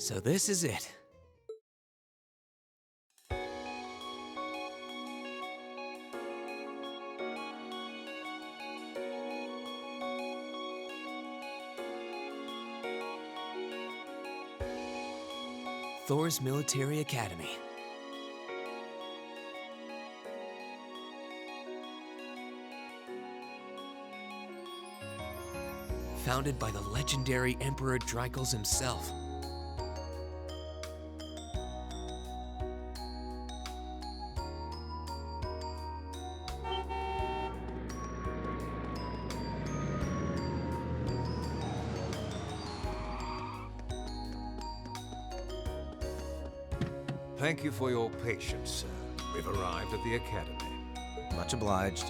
So this is it. Thor's Military Academy. Founded by the legendary Emperor Dreikels himself. Thank you for your patience, sir. We've arrived at the Academy. Much obliged.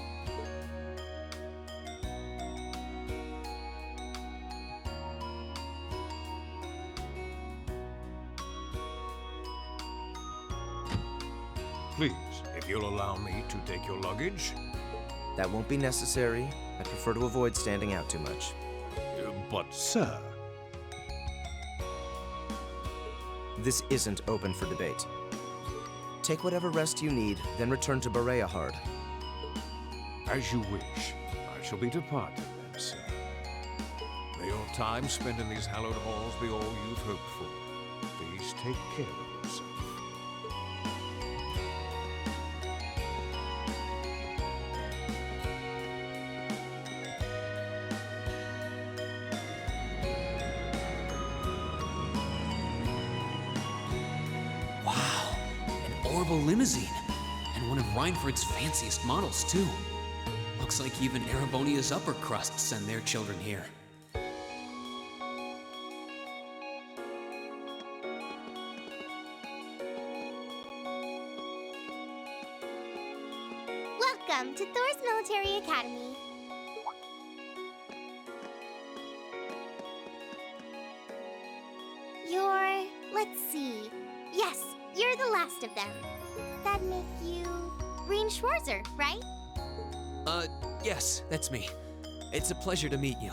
Please, if you'll allow me to take your luggage. That won't be necessary. I prefer to avoid standing out too much. But, sir... This isn't open for debate. Take whatever rest you need, then return to Bareahard. As you wish. I shall be departing then, sir. May your time spent in these hallowed halls be all you've hoped for. Please take care of yourself. Wow, an Orbital limousine. And one of Reinford's fanciest models, too. Looks like even Erebonia's upper crust send their children here. Welcome to Thor's Military Academy. Let's see. Yes, you're the last of them. That'd make you Rean Schwarzer, right? Yes, that's me. It's a pleasure to meet you.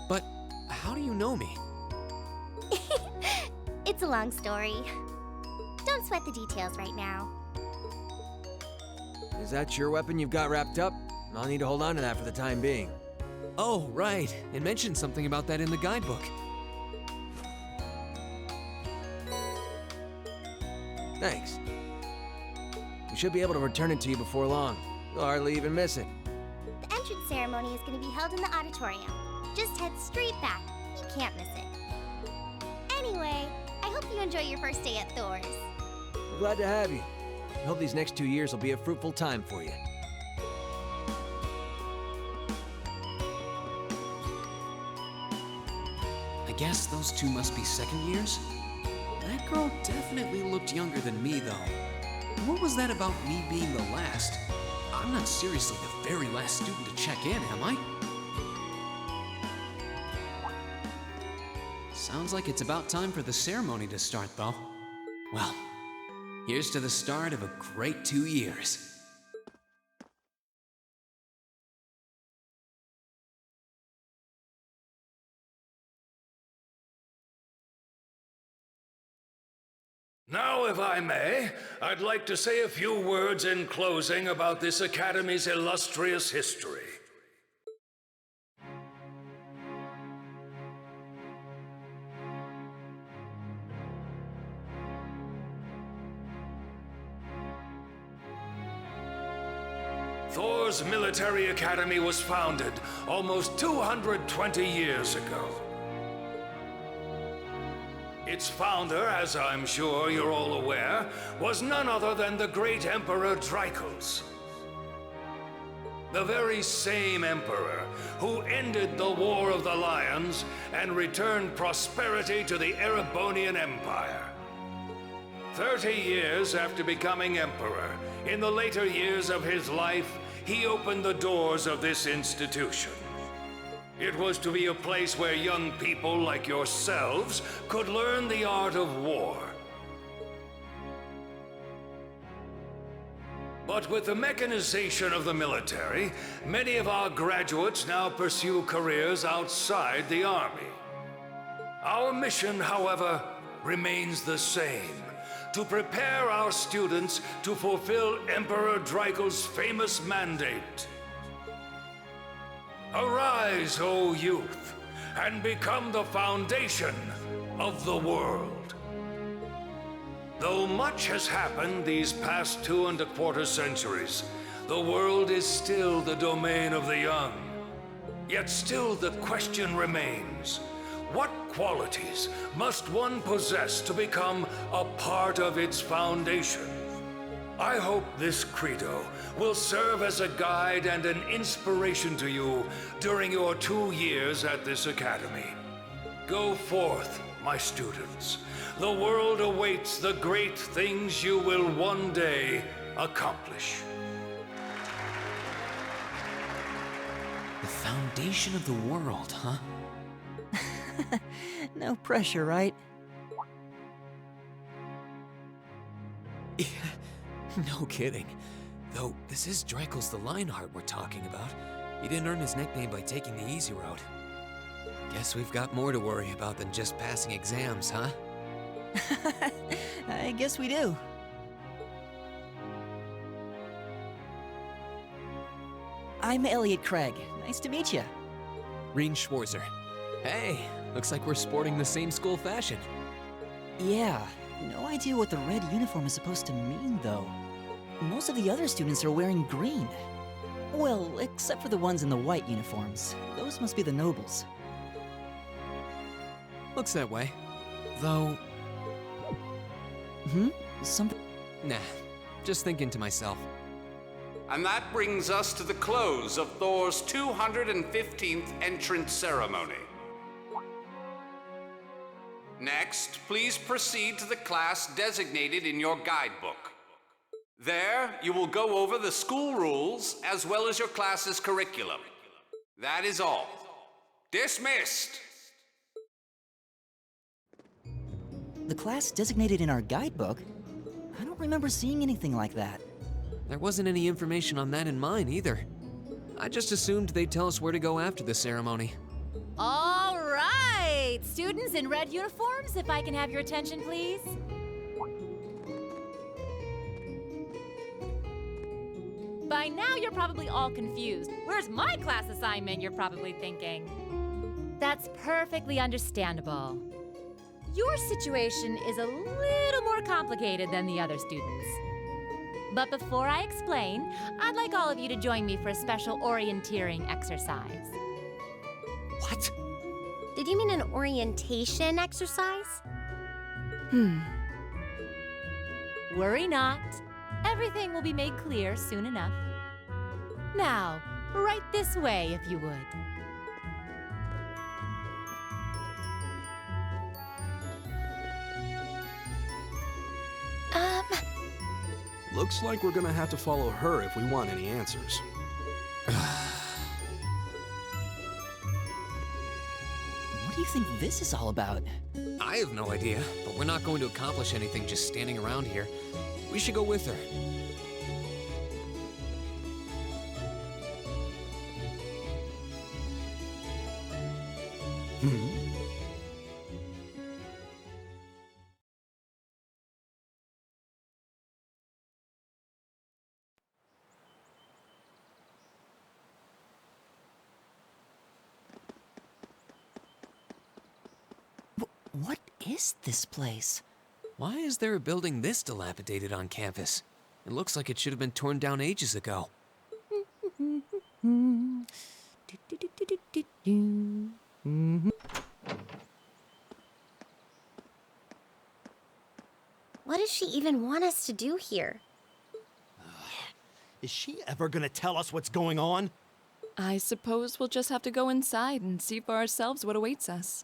But how do you know me? It's a long story. Don't sweat the details right now. Is that your weapon you've got wrapped up? I'll need to hold on to that for the time being. Oh, right. It mentioned something about that in the guidebook. Thanks. We should be able to return it to you before long. You'll hardly even miss it. The entrance ceremony is going to be held in the auditorium. Just head straight back. You can't miss it. Anyway, I hope you enjoy your first day at Thor's. We're glad to have you. I hope these next 2 years will be a fruitful time for you. I guess those two must be second years? That girl definitely looked younger than me, though. What was that about me being the last? I'm not seriously the very last student to check in, am I? Sounds like it's about time for the ceremony to start, though. Well, here's to the start of a great 2 years. Now, if I may, I'd like to say a few words in closing about this Academy's illustrious history. Thor's Military Academy was founded almost 220 years ago. Its founder, as I'm sure you're all aware, was none other than the great Emperor Dreikels. The very same emperor who ended the War of the Lions and returned prosperity to the Erebonian Empire. 30 years after becoming emperor, in the later years of his life, he opened the doors of this institution. It was to be a place where young people like yourselves could learn the art of war. But with the mechanization of the military, many of our graduates now pursue careers outside the army. Our mission, however, remains the same: to prepare our students to fulfill Emperor Draco's famous mandate. Arise, O youth, and become the foundation of the world. Though much has happened these past 2¼ centuries, the world is still the domain of the young. Yet still the question remains: what qualities must one possess to become a part of its foundation? I hope this credo will serve as a guide and an inspiration to you during your 2 years at this academy. Go forth, my students. The world awaits the great things you will one day accomplish. The foundation of the world, huh? No pressure, right? No kidding. Though, this is Draco's the Lionheart we're talking about. He didn't earn his nickname by taking the easy road. Guess we've got more to worry about than just passing exams, huh? I guess we do. I'm Elliot Craig. Nice to meet you. Reen Schwarzer. Hey, looks like we're sporting the same school fashion. Yeah, no idea what the red uniform is supposed to mean, though. Most of the other students are wearing green. Well, except for the ones in the white uniforms. Those must be the nobles. Looks that way. Though, Something... nah, just thinking to myself. And that brings us to the close of Thor's 215th entrance ceremony. Next, please proceed to the class designated in your guidebook. There, you will go over the school rules as well as your class's curriculum. That is all. Dismissed! The class designated in our guidebook? I don't remember seeing anything like that. There wasn't any information on that in mine either. I just assumed they'd tell us where to go after the ceremony. All right! Students in red uniforms, if I can have your attention, please. By now, you're probably all confused. Where's my class assignment, you're probably thinking. That's perfectly understandable. Your situation is a little more complicated than the other students. But before I explain, I'd like all of you to join me for a special orienteering exercise. What? Did you mean an orientation exercise? Worry not. Everything will be made clear soon enough. Now, right this way, if you would. Looks like we're gonna have to follow her if we want any answers. What do you think this is all about? I have no idea, but we're not going to accomplish anything just standing around here. We should go with her. What is this place? Why is there a building this dilapidated on campus? It looks like it should have been torn down ages ago. What does she even want us to do here? Is she ever gonna tell us what's going on? I suppose we'll just have to go inside and see for ourselves what awaits us.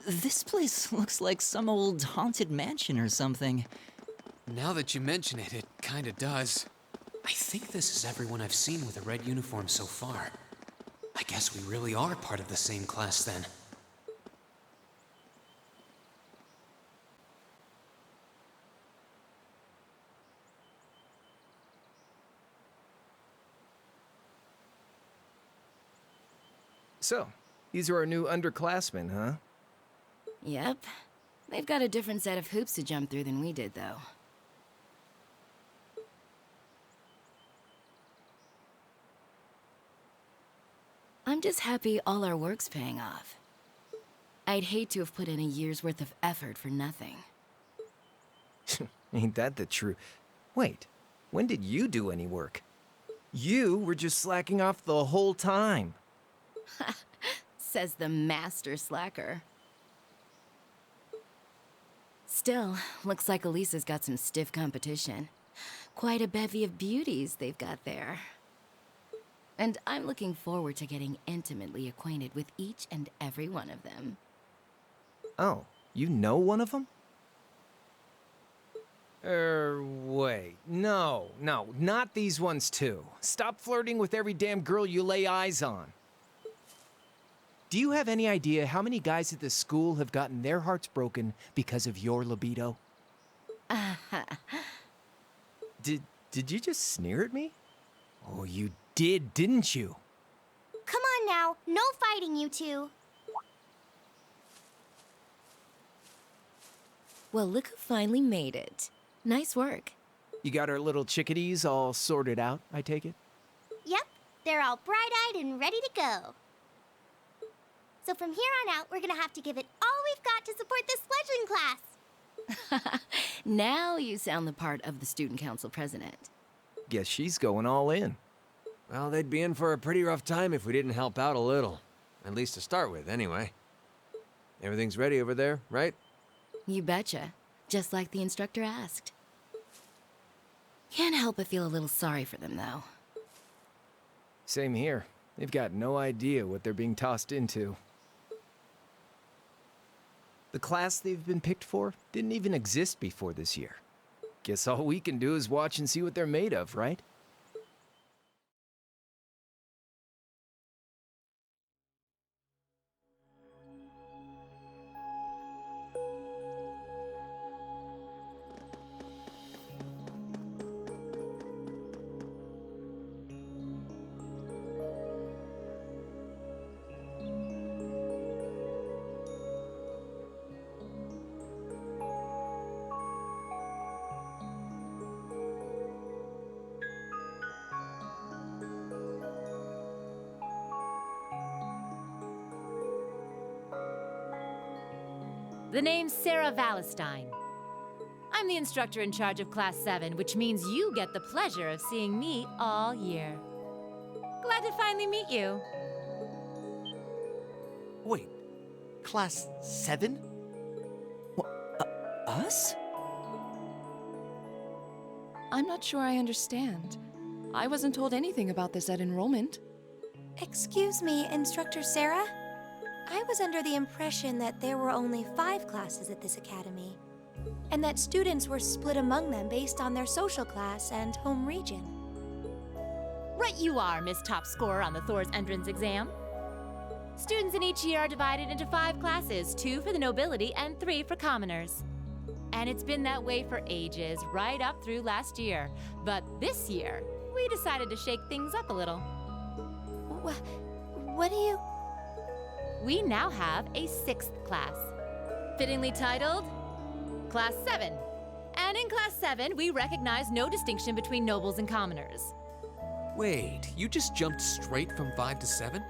This place looks like some old haunted mansion or something. Now that you mention it, it kinda does. I think this is everyone I've seen with a red uniform so far. I guess we really are part of the same class then. So, these are our new underclassmen, huh? Yep. They've got a different set of hoops to jump through than we did, though. I'm just happy all our work's paying off. I'd hate to have put in a year's worth of effort for nothing. Ain't that the truth? Wait, when did you do any work? You were just slacking off the whole time. Says the master slacker. Still, looks like Elisa's got some stiff competition. Quite a bevy of beauties they've got there. And I'm looking forward to getting intimately acquainted with each and every one of them. Oh, you know one of them? Wait. No, not these ones too. Stop flirting with every damn girl you lay eyes on. Do you have any idea how many guys at this school have gotten their hearts broken because of your libido? Did you just sneer at me? Oh, you did, didn't you? Come on now, no fighting, you two. Well, look who finally made it. Nice work. You got our little chickadees all sorted out, I take it? Yep, they're all bright-eyed and ready to go. So from here on out, we're gonna have to give it all we've got to support this fledgling class. Now you sound the part of the student council president. Guess she's going all in. Well, they'd be in for a pretty rough time if we didn't help out a little. At least to start with, anyway. Everything's ready over there, right? You betcha. Just like the instructor asked. Can't help but feel a little sorry for them, though. Same here. They've got no idea what they're being tossed into. The class they've been picked for didn't even exist before this year. Guess all we can do is watch and see what they're made of, right? The name's Sarah Valestine. I'm the instructor in charge of Class 7, which means you get the pleasure of seeing me all year. Glad to finally meet you. Wait, Class 7? Us? I'm not sure I understand. I wasn't told anything about this at enrollment. Excuse me, Instructor Sarah? I was under the impression that there were only 5 classes at this academy, and that students were split among them based on their social class and home region. Right you are, Miss Top Scorer on the Thor's entrance exam. Students in each year are divided into 5 classes, 2 for the nobility and 3 for commoners. And it's been that way for ages, right up through last year. But this year, we decided to shake things up a little. What do you... We now have a 6th class, fittingly titled Class 7. And in Class 7, we recognize no distinction between nobles and commoners. Wait, you just jumped straight from 5 to 7?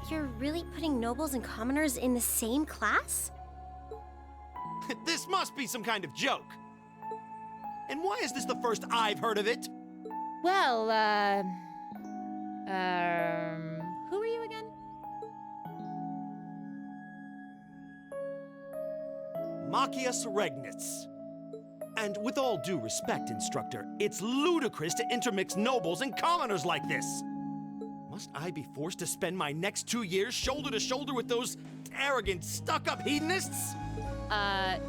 You're really putting nobles and commoners in the same class? This must be some kind of joke. And why is this the first I've heard of it? Well, who are you again? Machias Regnitz. And with all due respect, Instructor, it's ludicrous to intermix nobles and commoners like this. Must I be forced to spend my next 2 years shoulder to shoulder with those arrogant, stuck-up hedonists?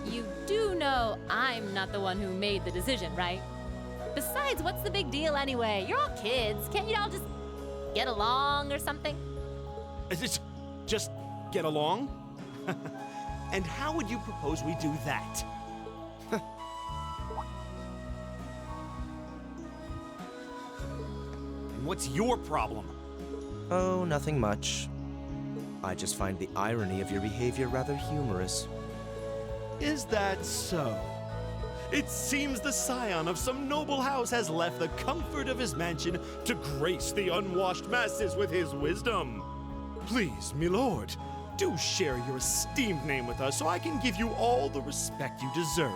You do know I'm not the one who made the decision, right? Besides, what's the big deal anyway? You're all kids. Can't you all just get along or something? Just get along? And how would you propose we do that? And what's your problem? Oh, nothing much. I just find the irony of your behavior rather humorous. Is that so? It seems the scion of some noble house has left the comfort of his mansion to grace the unwashed masses with his wisdom. Please, milord, do share your esteemed name with us so I can give you all the respect you deserve.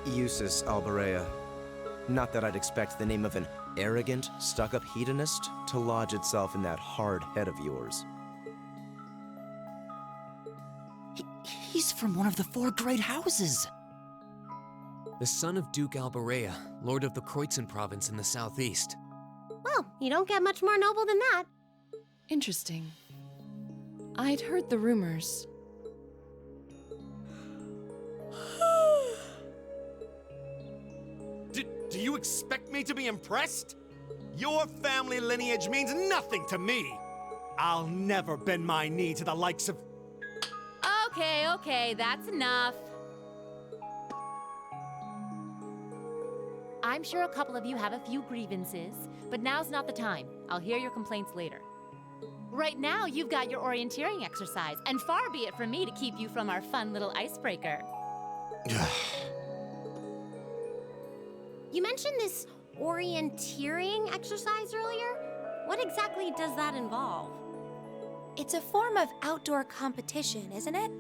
Eustace Alberea. Not that I'd expect the name of an arrogant, stuck-up hedonist to lodge itself in that hard head of yours. He's from one of the 4 great houses. The son of Duke Alberea, lord of the Kreutzen province in the southeast. Well, you don't get much more noble than that. Interesting. I'd heard the rumors. Do you expect me to be impressed? Your family lineage means nothing to me. I'll never bend my knee to the likes of... Okay, that's enough. I'm sure a couple of you have a few grievances, but now's not the time. I'll hear your complaints later. Right now, you've got your orienteering exercise, and far be it from me to keep you from our fun little icebreaker. You mentioned this orienteering exercise earlier. What exactly does that involve? It's a form of outdoor competition, isn't it?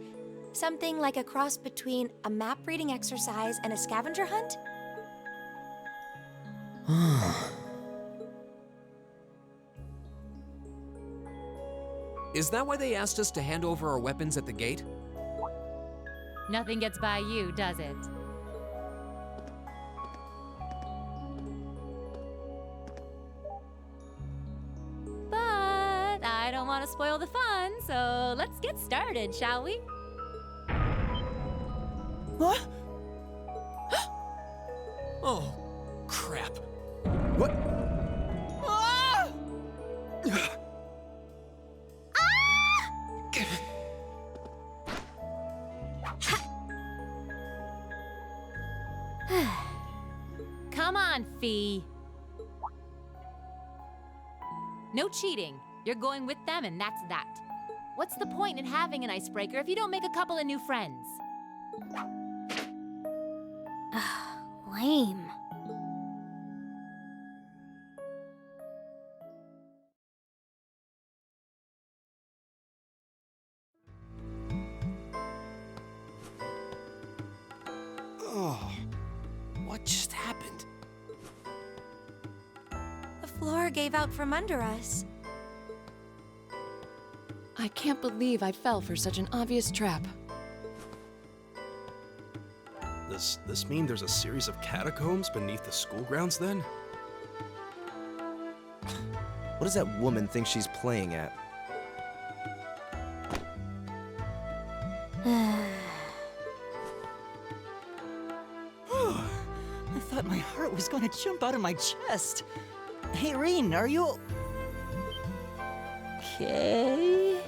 Something like a cross between a map-reading exercise and a scavenger hunt? Is that why they asked us to hand over our weapons at the gate? Nothing gets by you, does it? But I don't want to spoil the fun, so let's get started, shall we? What? Oh, crap. What? Ah! Come on, Fee. No cheating. You're going with them, and that's that. What's the point in having an icebreaker if you don't make a couple of new friends? Lame. Oh, what just happened? The floor gave out from under us. I can't believe I fell for such an obvious trap. Does this mean there's a series of catacombs beneath the school grounds then? What does that woman think she's playing at? I thought my heart was going to jump out of my chest. Hey, Rean, are you... okay?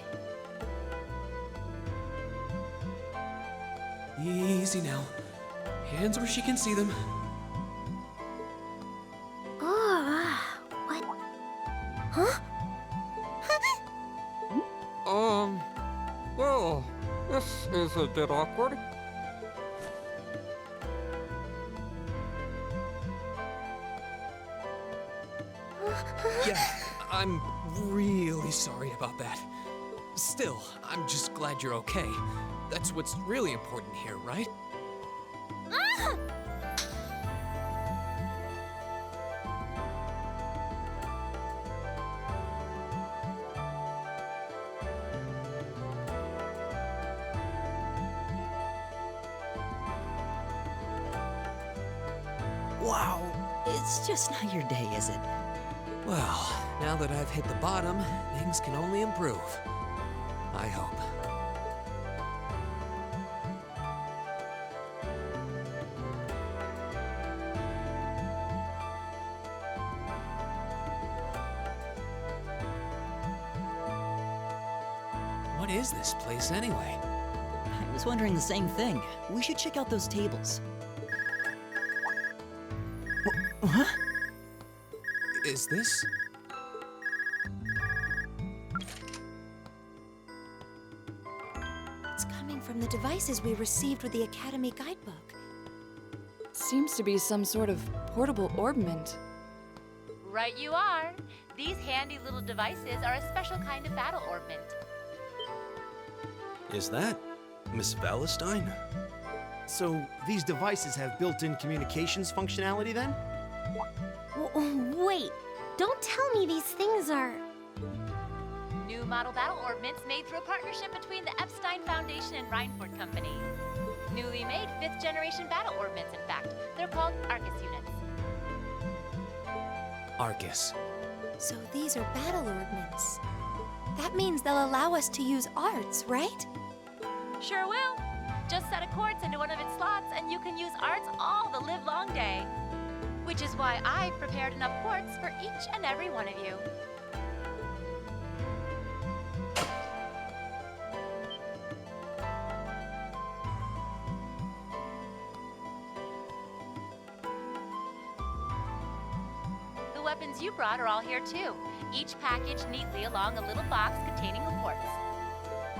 Easy now. Hands where she can see them. What? Huh? Well, this is a bit awkward. Yeah, I'm really sorry about that. Still, I'm just glad you're okay. That's what's really important here, right? Wow, it's just not your day, is it? Well, now that I've hit the bottom, things can only improve. I hope. What is this place anyway? I was wondering the same thing. We should check out those tables. Huh? Is this? It's coming from the devices we received with the Academy guidebook. Seems to be some sort of portable orbment. Right you are. These handy little devices are a special kind of battle orbment. Is that Miss Valentine? So, these devices have built-in communications functionality then? Wait, don't tell me these things are... New model battle orbments made through a partnership between the Epstein Foundation and Reinford Company. Newly made 5th generation battle orbments, in fact. They're called Arcus units. Arcus. So these are battle orbments. That means they'll allow us to use arts, right? Sure will. Just set a quartz into one of its slots and you can use arts all the livelong day. Which is why I've prepared enough quartz for each and every one of you. The weapons you brought are all here too, each packaged neatly along a little box containing a quartz.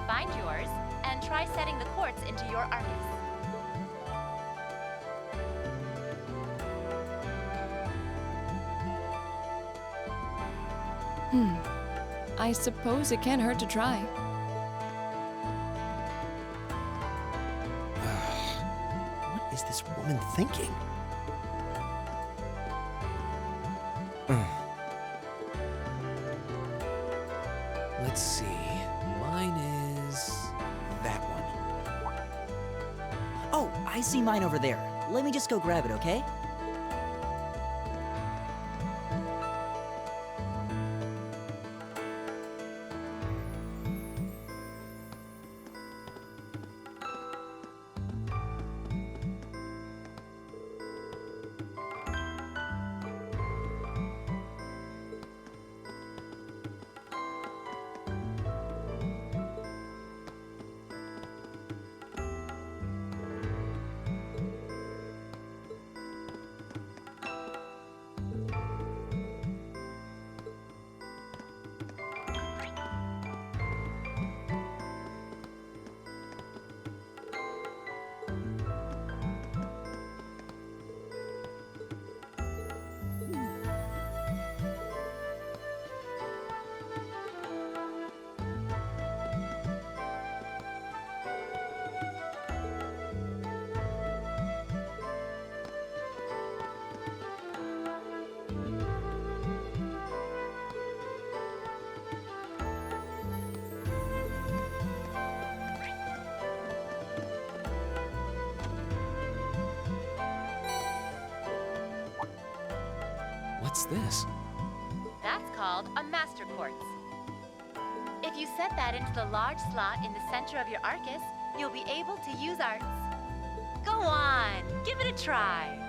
Find yours and try setting the quartz into your Arcus. I suppose it can't hurt to try. What is this woman thinking? Let's see. Mine is that one. Oh, I see mine over there. Let me just go grab it, okay? What's this? That's called a master quartz. If you set that into the large slot in the center of your Arcus, you'll be able to use arts. Go on, give it a try.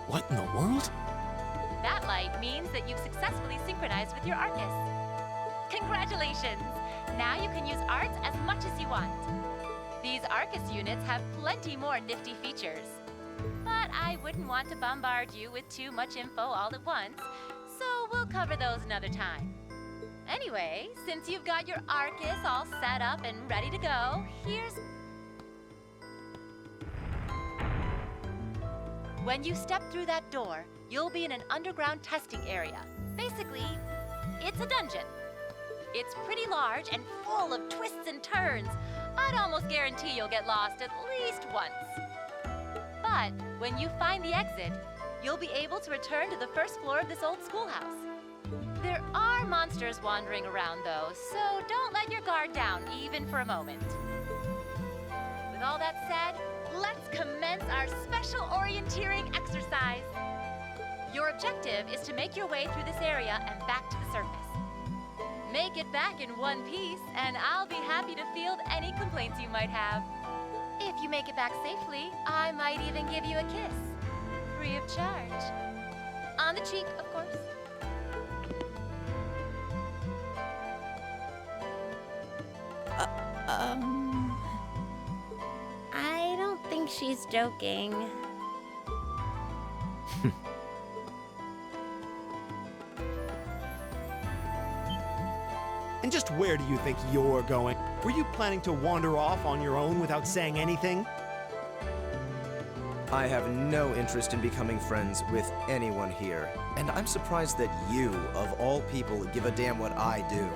What in the world? That light means that you've successfully synchronized with your Arcus. Congratulations! Now you can use arts as much as you want. These Arcus units have plenty more nifty features. But I wouldn't want to bombard you with too much info all at once, so we'll cover those another time. Anyway, since you've got your Arcus all set up and ready to go, here's... When you step through that door, you'll be in an underground testing area. Basically, it's a dungeon. It's pretty large and full of twists and turns. I'd almost guarantee you'll get lost at least once. But But when you find the exit, you'll be able to return to the first floor of this old schoolhouse. There are monsters wandering around, though, so don't let your guard down, even for a moment. With all that said, let's commence our special orienteering exercise. Your objective is to make your way through this area and back to the surface. Make it back in one piece, and I'll be happy to field any complaints you might have. If you make it back safely, I might even give you a kiss. Free of charge. On the cheek, of course. I don't think she's joking. And just where do you think you're going? Were you planning to wander off on your own without saying anything? I have no interest in becoming friends with anyone here, and I'm surprised that you, of all people, give a damn what I do.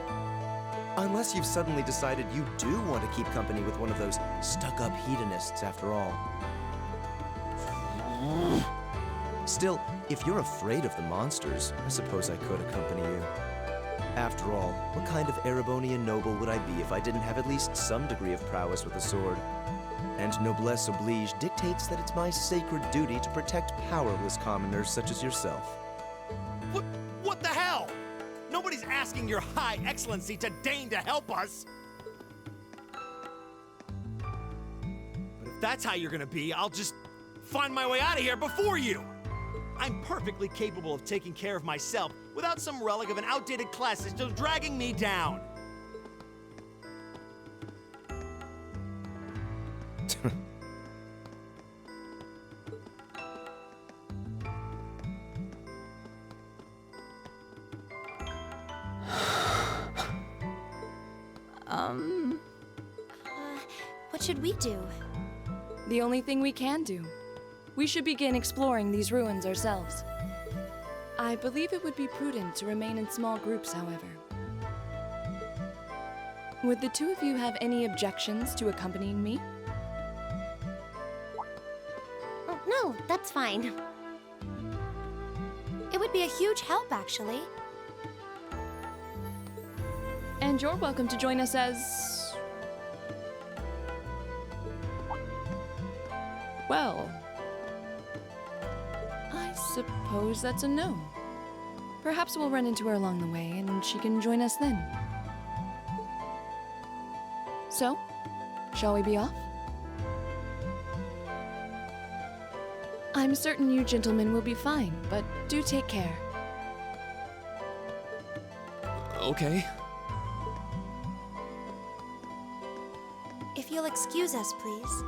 Unless you've suddenly decided you do want to keep company with one of those stuck-up hedonists after all. Still, if you're afraid of the monsters, I suppose I could accompany you. After all, what kind of Erebonian noble would I be if I didn't have at least some degree of prowess with a sword? And noblesse oblige dictates that it's my sacred duty to protect powerless commoners such as yourself. What the hell? Nobody's asking your high excellency to deign to help us! But if that's how you're gonna be, I'll just find my way out of here before you! I'm perfectly capable of taking care of myself without some relic of an outdated class system dragging me down! What should we do? The only thing we can do. We should begin exploring these ruins ourselves. I believe it would be prudent to remain in small groups, however. Would the two of you have any objections to accompanying me? Oh, no, that's fine. It would be a huge help, actually. And you're welcome to join us as... well... I suppose that's a no. Perhaps we'll run into her along the way, and she can join us then. So, shall we be off? I'm certain you gentlemen will be fine, but do take care. Okay. If you'll excuse us, please.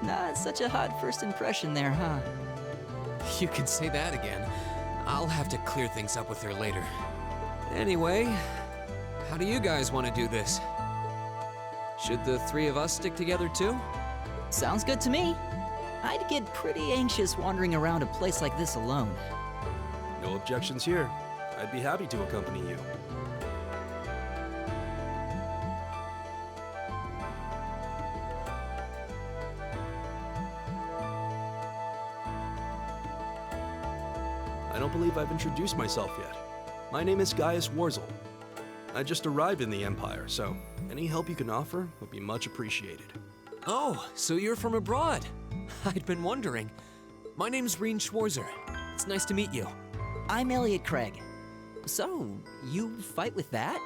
Not such a hot first impression there, huh? You can say that again. I'll have to clear things up with her later. Anyway, how do you guys want to do this? Should the three of us stick together too? Sounds good to me. I'd get pretty anxious wandering around a place like this alone. No objections here. I'd be happy to accompany you. I don't believe I've introduced myself yet. My name is Gaius Warzel. I just arrived in the Empire, so any help you can offer would be much appreciated. Oh, so you're from abroad. I'd been wondering. My name's Reen Schwarzer. It's nice to meet you. I'm Elliot Craig. So, you fight with that?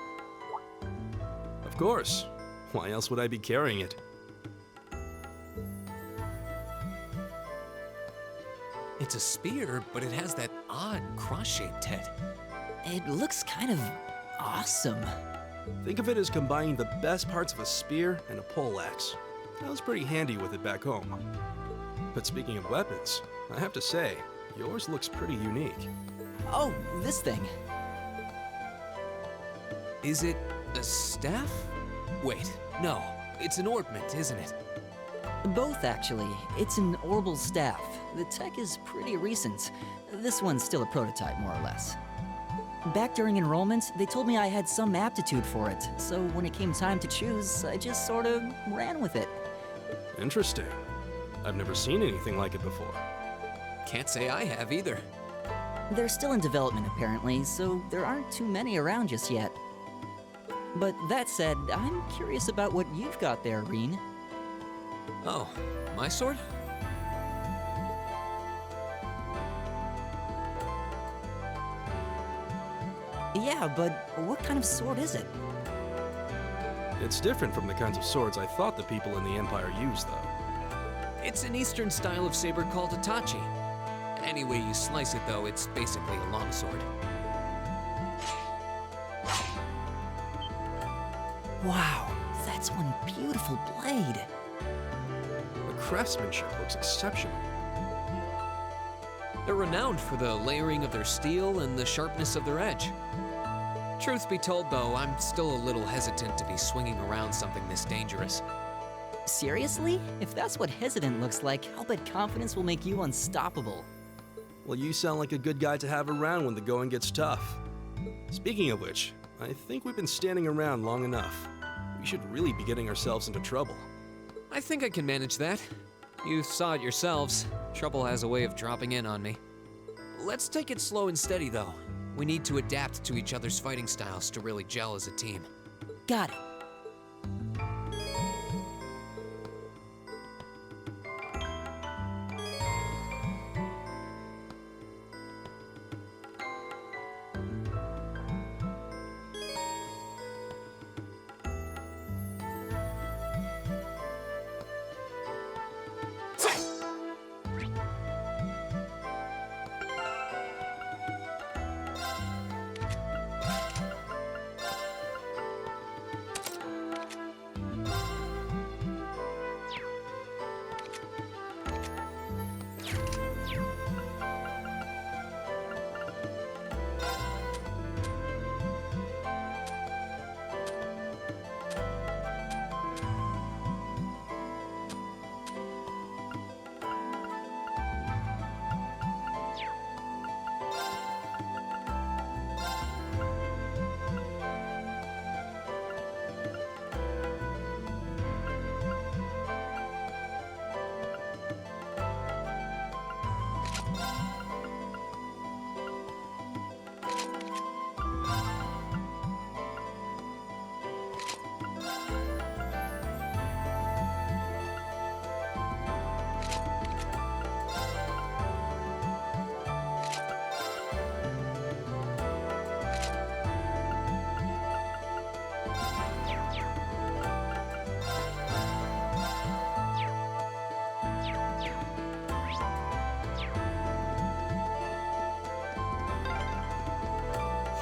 Of course. Why else would I be carrying it? It's a spear, but it has that odd cross-shaped head. It looks kind of awesome. Think of it as combining the best parts of a spear and a poleaxe. I was pretty handy with it back home. But speaking of weapons, I have to say, yours looks pretty unique. Oh, this thing. Is it a staff? Wait, no. It's an ornament, isn't it? Both, actually. It's an orbital staff. The tech is pretty recent. This one's still a prototype, more or less. Back during enrollment, they told me I had some aptitude for it, so when it came time to choose, I just sort of ran with it. Interesting. I've never seen anything like it before. Can't say I have either. They're still in development, apparently, so there aren't too many around just yet. But that said, I'm curious about what you've got there, Reen. Oh, my sword? Yeah, but what kind of sword is it? It's different from the kinds of swords I thought the people in the Empire used, though. It's an Eastern style of saber called Itachi. Any way you slice it, though, it's basically a longsword. Wow, that's one beautiful blade. The craftsmanship looks exceptional. They're renowned for the layering of their steel and the sharpness of their edge. Truth be told, though, I'm still a little hesitant to be swinging around something this dangerous. Seriously? If that's what hesitant looks like, I'll bet confidence will make you unstoppable. Well, you sound like a good guy to have around when the going gets tough. Speaking of which, I think we've been standing around long enough. We should really be getting ourselves into trouble. I think I can manage that. You saw it yourselves. Trouble has a way of dropping in on me. Let's take it slow and steady, though. We need to adapt to each other's fighting styles to really gel as a team. Got it.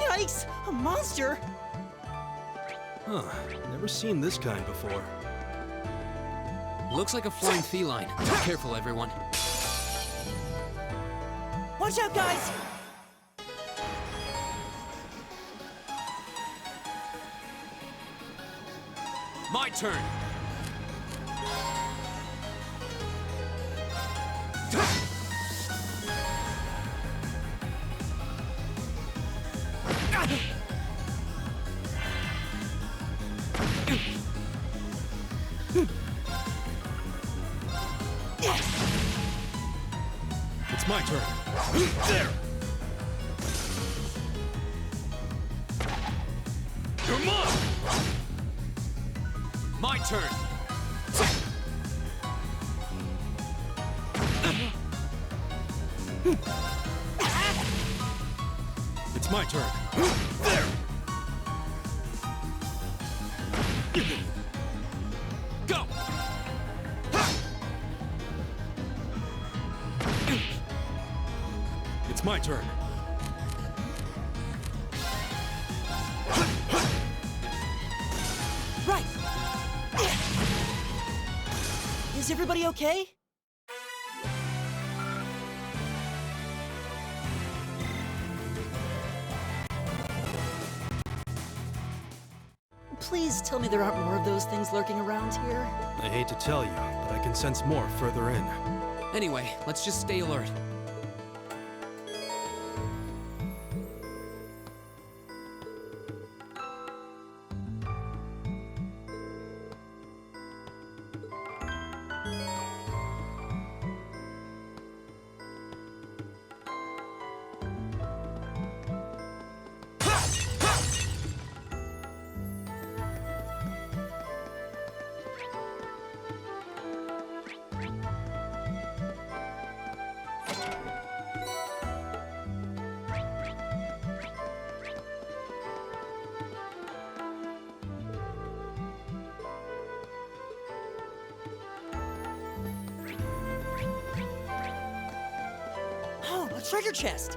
Yikes! A monster! Huh, never seen this kind before. Looks like a flying feline. Careful, everyone. Watch out, guys! My turn! It's my turn. There! Come on! My turn! It's my turn. There! Go! It's my turn. Right! Is everybody okay? Please tell me there aren't more of those things lurking around here. I hate to tell you, but I can sense more further in. Anyway, let's just stay alert. treasure chest!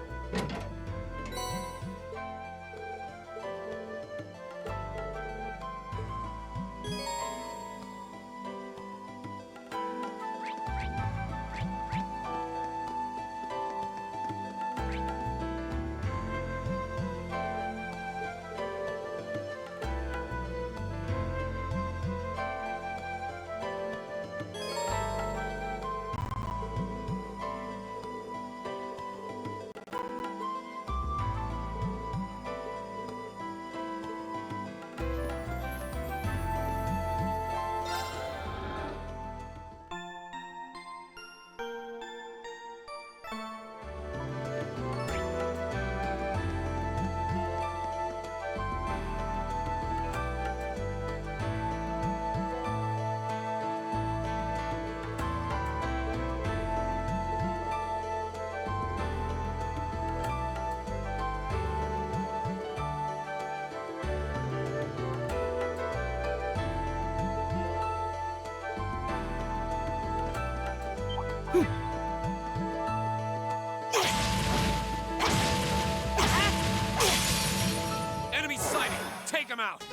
Enemy sighted! Take him out!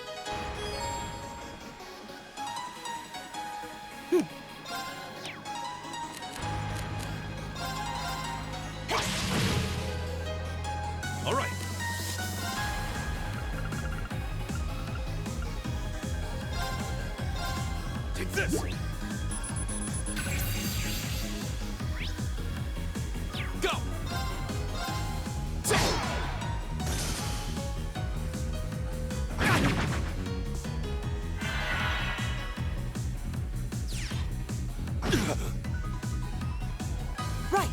All right. Take this. Go. Right!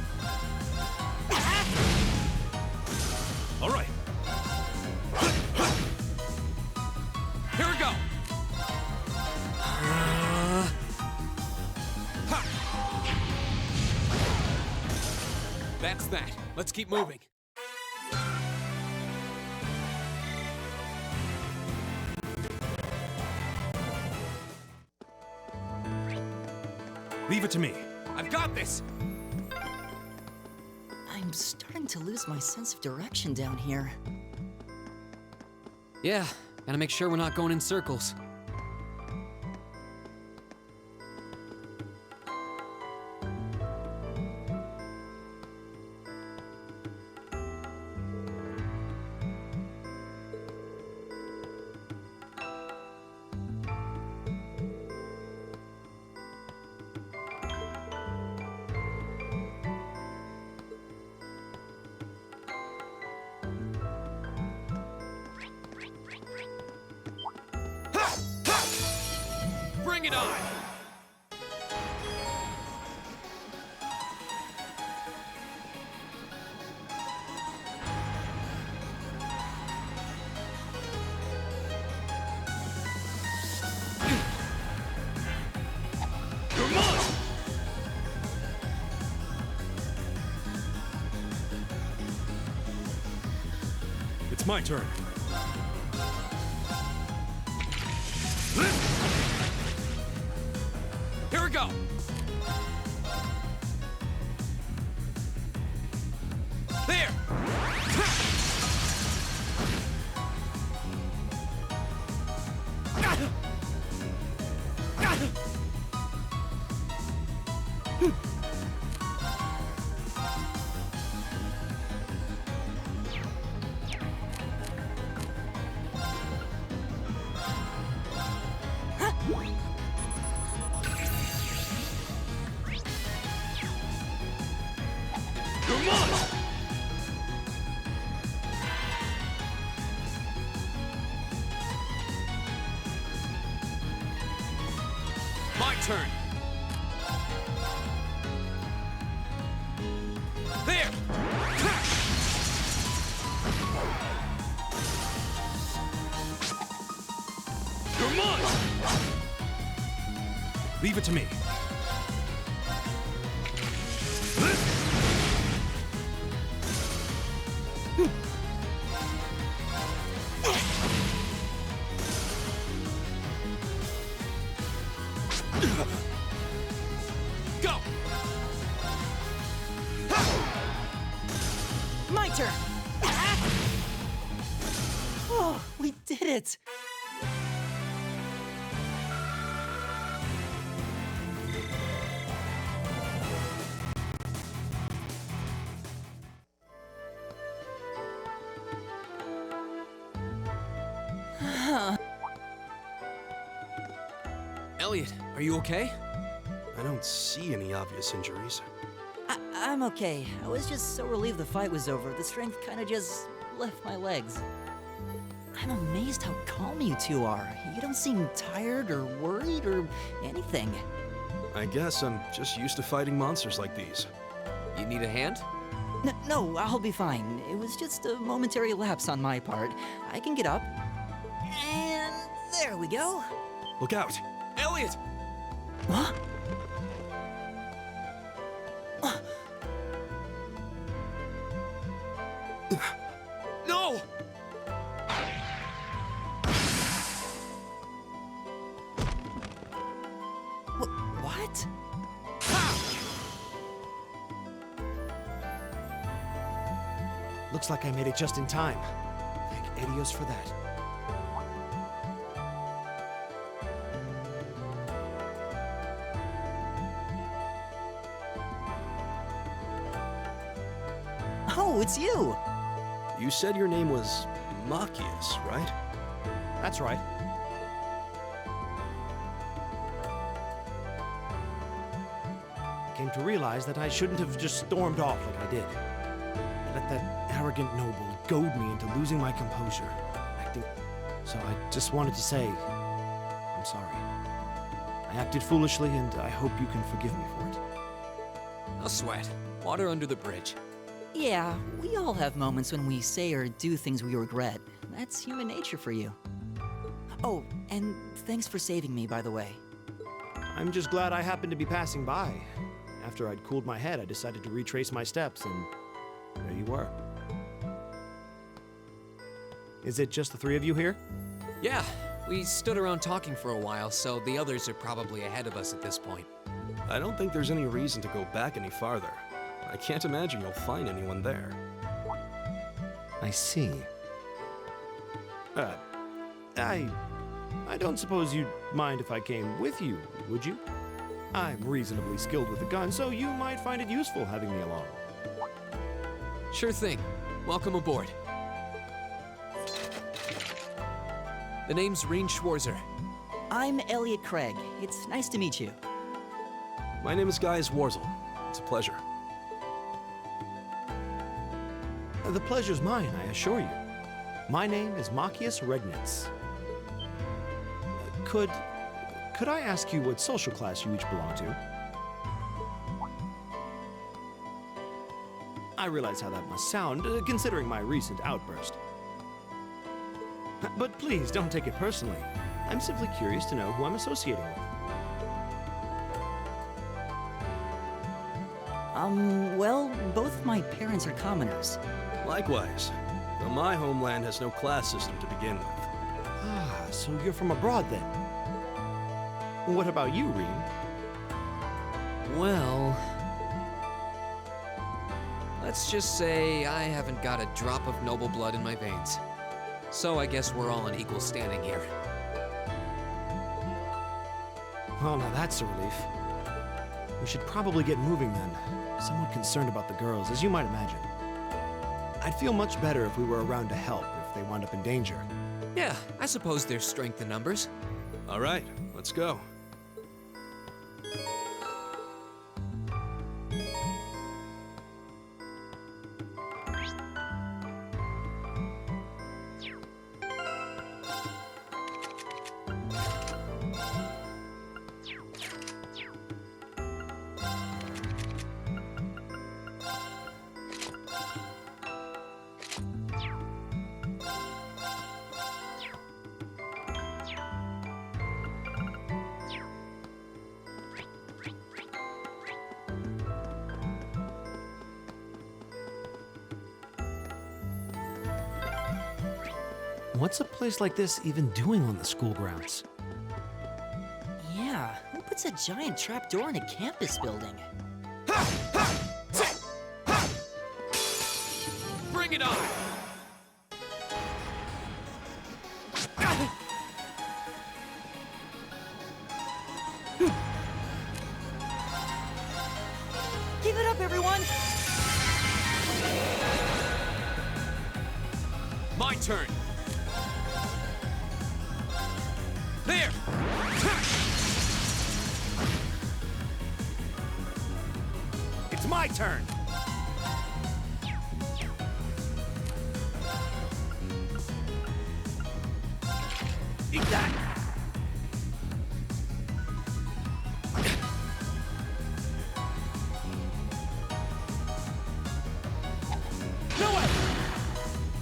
All right. Here we go. That's that. Let's keep moving. Leave it to me. I've got this! I'm starting to lose my sense of direction down here. Yeah, gotta make sure we're not going in circles. Bring it on! Come on! It's my turn. Here we go! There! Come on! My turn! There! Come on! Leave it to me. Go! We did it! Elliot, are you okay? I don't see any obvious injuries. I'm okay. I was just so relieved the fight was over. The strength kind of just left my legs. I'm amazed how calm you two are. You don't seem tired or worried or anything. I guess I'm just used to fighting monsters like these. You need a hand? No, I'll be fine. It was just a momentary lapse on my part. I can get up. And there we go. Look out! Elliot! Huh? No! What? Looks like I made it just in time. Thank Adios for that. Oh, it's you! You said your name was Machias, right? That's right. Came to realize that I shouldn't have just stormed off like I did. I let that arrogant noble goad me into losing my composure, acting. So I just wanted to say, I'm sorry. I acted foolishly, and I hope you can forgive me for it. No sweat. Water under the bridge. Yeah, we all have moments when we say or do things we regret. That's human nature for you. Oh, and thanks for saving me, by the way. I'm just glad I happened to be passing by. After I'd cooled my head, I decided to retrace my steps, and there you were. Is it just the three of you here? Yeah, we stood around talking for a while, so the others are probably ahead of us at this point. I don't think there's any reason to go back any farther. I can't imagine you'll find anyone there. I see. I don't suppose you'd mind if I came with you, would you? I'm reasonably skilled with a gun, so you might find it useful having me along. Sure thing. Welcome aboard. The name's Rean Schwarzer. I'm Elliot Craig. It's nice to meet you. My name is Gaius Warzel. It's a pleasure. The pleasure's mine, I assure you. My name is Machias Regnitz. Could I ask you what social class you each belong to? I realize how that must sound, considering my recent outburst. But please, don't take it personally. I'm simply curious to know who I'm associating with. Well, both my parents are commoners. Likewise. Though my homeland has no class system to begin with. Ah, so you're from abroad then? What about you, Rean? Well, let's just say I haven't got a drop of noble blood in my veins. So I guess we're all in equal standing here. Well, now that's a relief. We should probably get moving then. Somewhat concerned about the girls, as you might imagine. I'd feel much better if we were around to help if they wound up in danger. Yeah, I suppose there's strength in numbers. All right, let's go. What's a place like this even doing on the school grounds? Yeah, who puts a giant trapdoor in a campus building? Bring it on! everyone! My turn. There! It's my turn! Eat that! No way!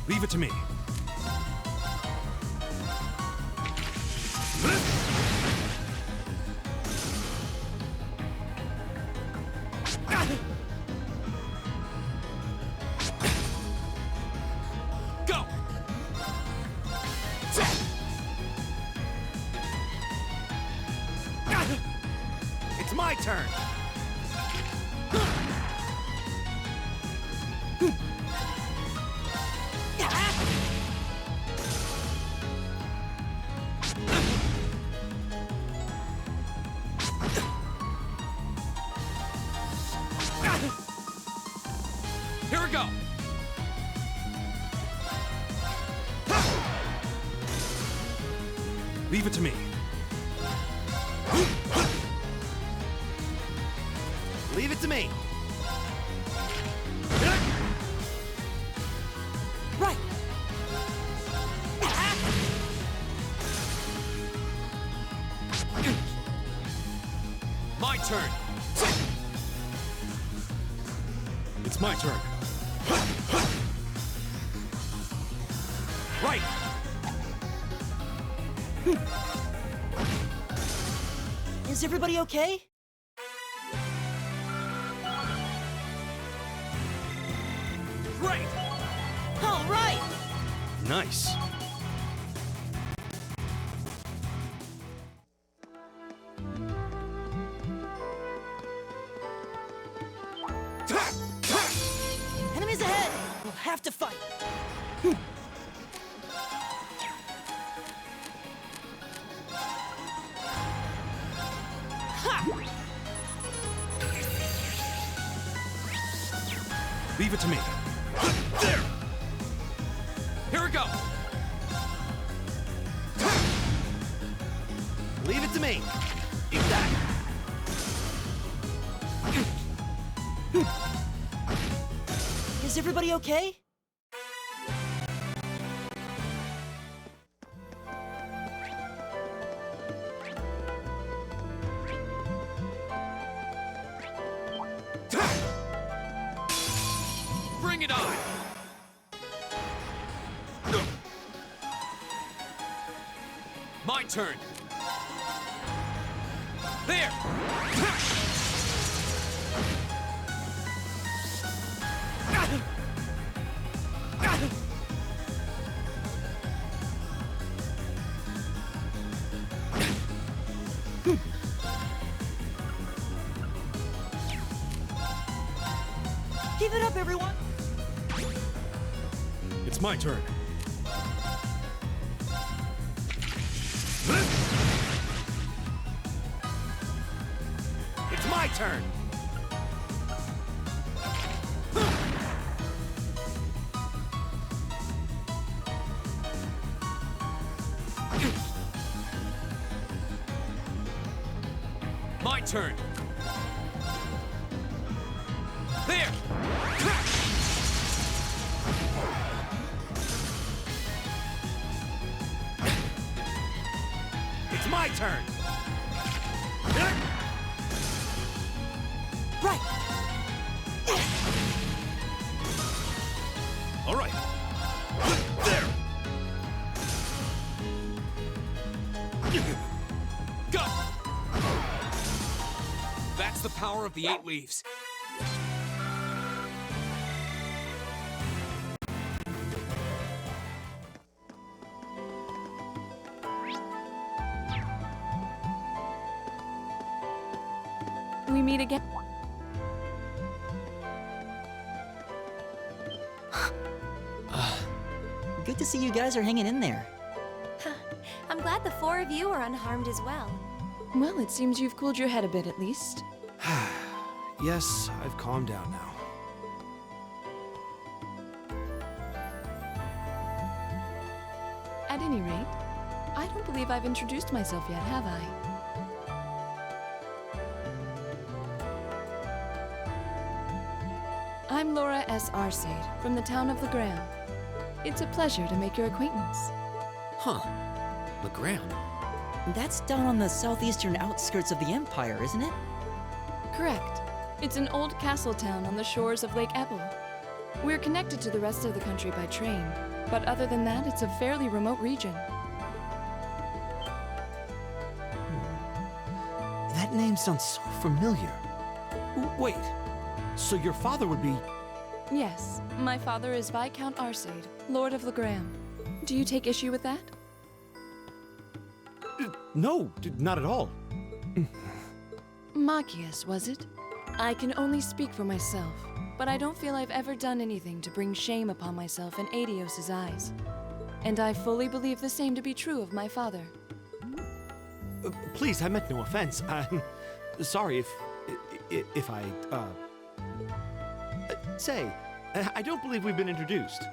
Leave it to me. Go! It's my turn! Here we go! Leave it to me. Leave it to me. Right! My turn! It's my turn. Right! Is everybody okay? Right! All right! Nice. Enemies ahead! We'll have to fight. Leave it to me. There! Here we go! Leave it to me. Eat that. Is everybody okay? Bring it on! My turn! There! Keep it up, everyone! It's my turn. It's my turn. My turn! There! It's my turn. Right! All right. There. Go! That's the power of the 8 leaves. We meet again. Good to see you guys are hanging in there. I'm glad the 4 of you are unharmed as well. Well, it seems you've cooled your head a bit at least. Yes, I've calmed down now. At any rate, I don't believe I've introduced myself yet, have I? I'm Laura S. Arcade, from the town of Legram. It's a pleasure to make your acquaintance. Huh. Legram? That's down on the southeastern outskirts of the Empire, isn't it? Correct. It's an old castle town on the shores of Lake Ebble. We're connected to the rest of the country by train, but other than that, it's a fairly remote region. That name sounds so familiar. Wait, so your father would be... Yes, my father is Viscount Arcade, Lord of Legram. Do you take issue with that? No, not at all. Machias, was it? I can only speak for myself, but I don't feel I've ever done anything to bring shame upon myself in Aidios' eyes. And I fully believe the same to be true of my father. Please, I meant no offense. I'm sorry if I, say, I don't believe we've been introduced.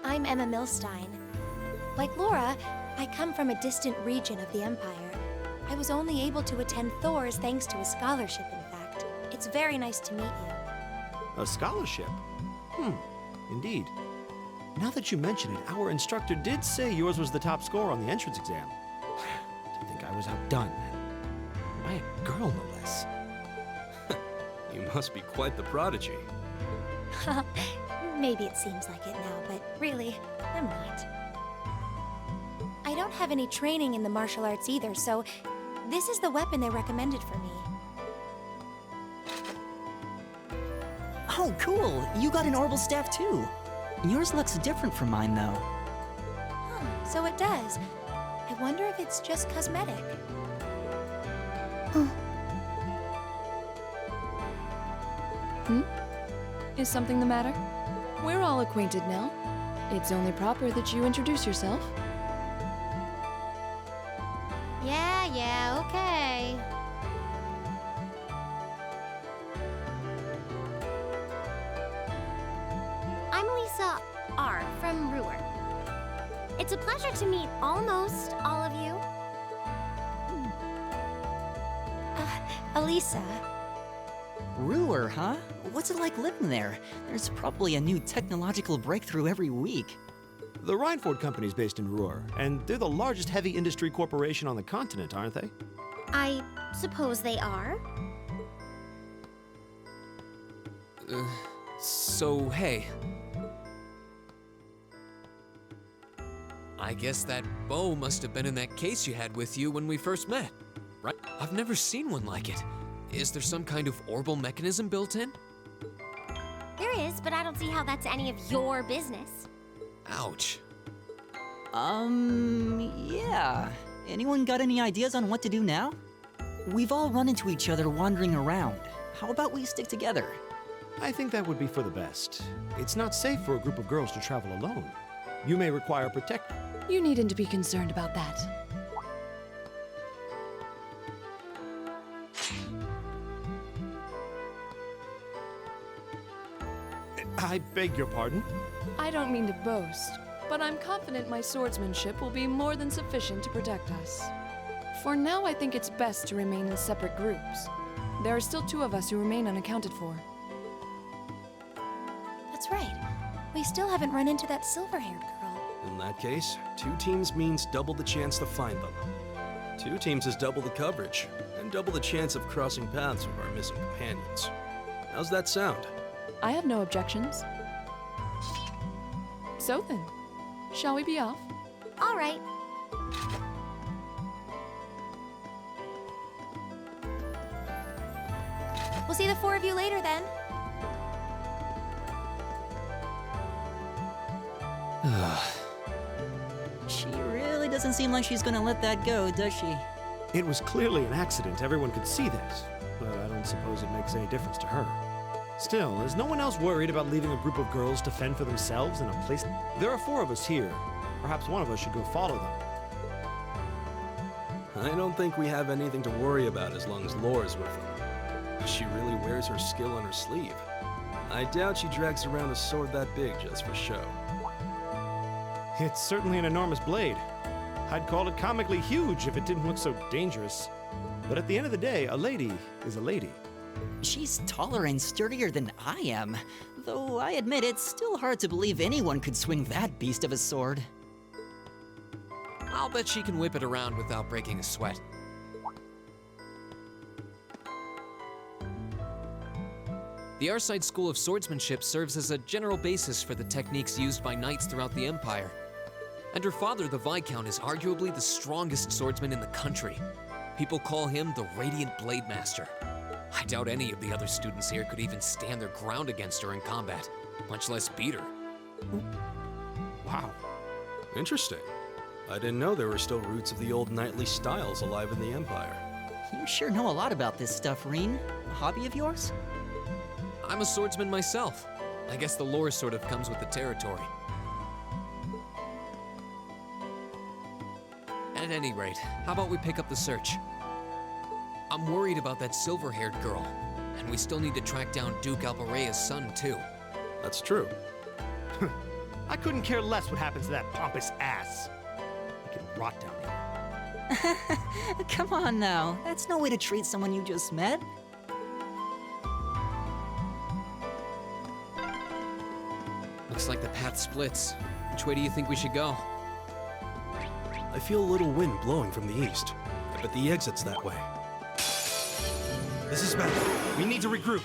I'm Emma Milstein. Like Laura, I come from a distant region of the Empire. I was only able to attend Thor's thanks to a scholarship, in fact. It's very nice to meet you. A scholarship? Indeed. Now that you mention it, our instructor did say yours was the top score on the entrance exam. To think I was outdone. By a girl, no less. You must be quite the prodigy. Maybe it seems like it now, but really, I'm not. I don't have any training in the martial arts either, so this is the weapon they recommended for me. Oh, cool! You got an orbital staff too. Yours looks different from mine, though. So it does. I wonder if it's just cosmetic. Is something the matter? We're all acquainted now. It's only proper that you introduce yourself. Yeah, okay. I'm Lisa R. from Ruhr. It's a pleasure to meet almost all of you. Elisa. Ruhr, huh? What's it like living there? There's probably a new technological breakthrough every week. The Reinford Company's based in Ruhr, and they're the largest heavy industry corporation on the continent, aren't they? I suppose they are. So, hey. I guess that bow must have been in that case you had with you when we first met, right? I've never seen one like it. Is there some kind of orbital mechanism built in? There is, but I don't see how that's any of your business. Ouch. Yeah. Anyone got any ideas on what to do now? We've all run into each other wandering around. How about we stick together? I think that would be for the best. It's not safe for a group of girls to travel alone. You may require protection. You needn't to be concerned about that. I beg your pardon? I don't mean to boast, but I'm confident my swordsmanship will be more than sufficient to protect us. For now, I think it's best to remain in separate groups. There are still 2 of us who remain unaccounted for. That's right. We still haven't run into that silver-haired girl. In that case, 2 teams means double the chance to find them. 2 teams is double the coverage, and double the chance of crossing paths with our missing companions. How's that sound? I have no objections. So then, shall we be off? All right. We'll see the 4 of you later then. She really doesn't seem like she's gonna let that go, does she? It was clearly an accident. Everyone could see that. But I don't suppose it makes any difference to her. Still, is no one else worried about leaving a group of girls to fend for themselves in a place? There are 4 of us here. Perhaps one of us should go follow them. I don't think we have anything to worry about as long as Laura's with them. She really wears her skill on her sleeve. I doubt she drags around a sword that big just for show. It's certainly an enormous blade. I'd call it comically huge if it didn't look so dangerous. But at the end of the day, a lady is a lady. She's taller and sturdier than I am, though I admit it's still hard to believe anyone could swing that beast of a sword. I'll bet she can whip it around without breaking a sweat. The Arside School of Swordsmanship serves as a general basis for the techniques used by knights throughout the Empire. And her father, the Viscount, is arguably the strongest swordsman in the country. People call him the Radiant Blade Master. I doubt any of the other students here could even stand their ground against her in combat, much less beat her. Wow. Interesting. I didn't know there were still roots of the old knightly styles alive in the Empire. You sure know a lot about this stuff, Reen. A hobby of yours? I'm a swordsman myself. I guess the lore sort of comes with the territory. At any rate, how about we pick up the search? I'm worried about that silver-haired girl, and we still need to track down Duke Albarea's son, too. That's true. I couldn't care less what happens to that pompous ass. I can rot down here. Come on now, that's no way to treat someone you just met. Looks like the path splits. Which way do you think we should go? I feel a little wind blowing from the east. I bet the exit's that way. This is bad. We need to regroup.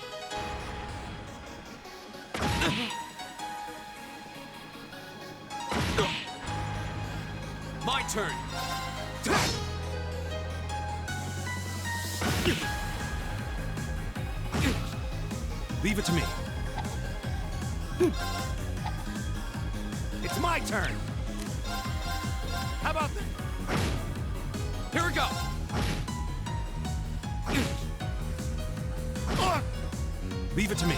My turn! Leave it to me. It's my turn. How about this? Here we go! Leave it to me.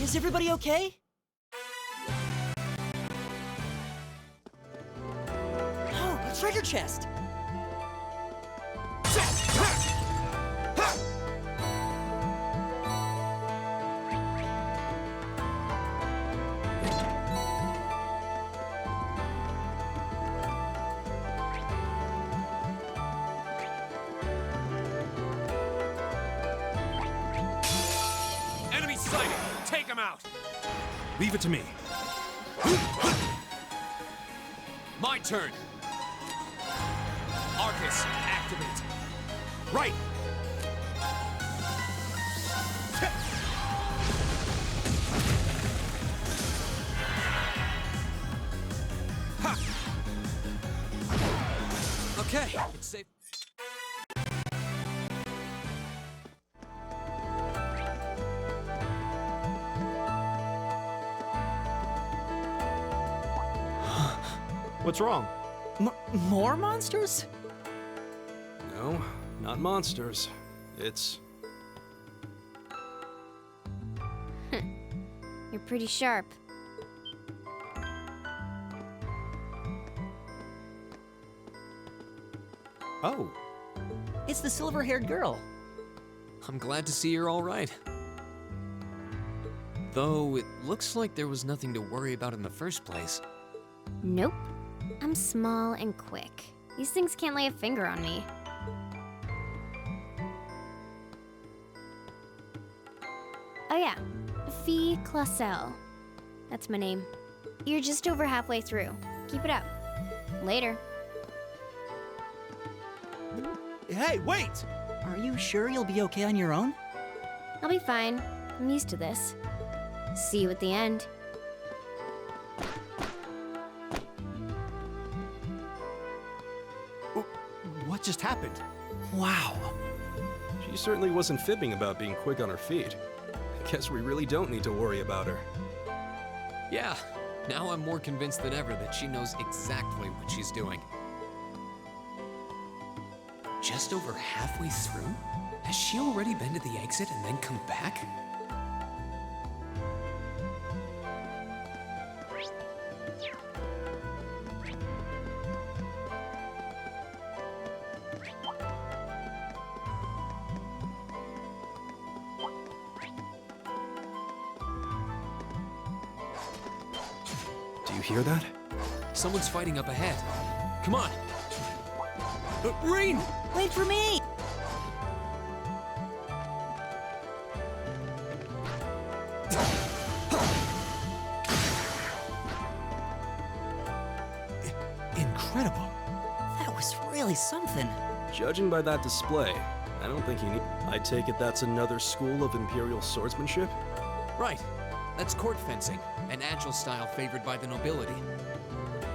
Is everybody okay? Oh, a treasure chest! Take him out! Leave it to me. My turn! Arcus, activate! Right! Ha! Okay, it's safe. What's wrong? More monsters? No, not monsters. It's... You're pretty sharp. Oh. It's the silver-haired girl. I'm glad to see you're all right. Though it looks like there was nothing to worry about in the first place. Nope. I'm small and quick. These things can't lay a finger on me. Oh yeah, Fee Clausel. That's my name. You're just over halfway through. Keep it up. Later. Hey, wait! Are you sure you'll be okay on your own? I'll be fine. I'm used to this. See you at the end. What just happened? Wow. She certainly wasn't fibbing about being quick on her feet. I guess we really don't need to worry about her. Yeah, now I'm more convinced than ever that she knows exactly what she's doing. Just over halfway through? Has she already been to the exit and then come back? You hear that? Someone's fighting up ahead. Come on. Rain! Wait for me! Incredible. That was really something. Judging by that display, I don't think you need. I take it that's another school of Imperial swordsmanship? Right. That's court fencing, an agile style favored by the nobility.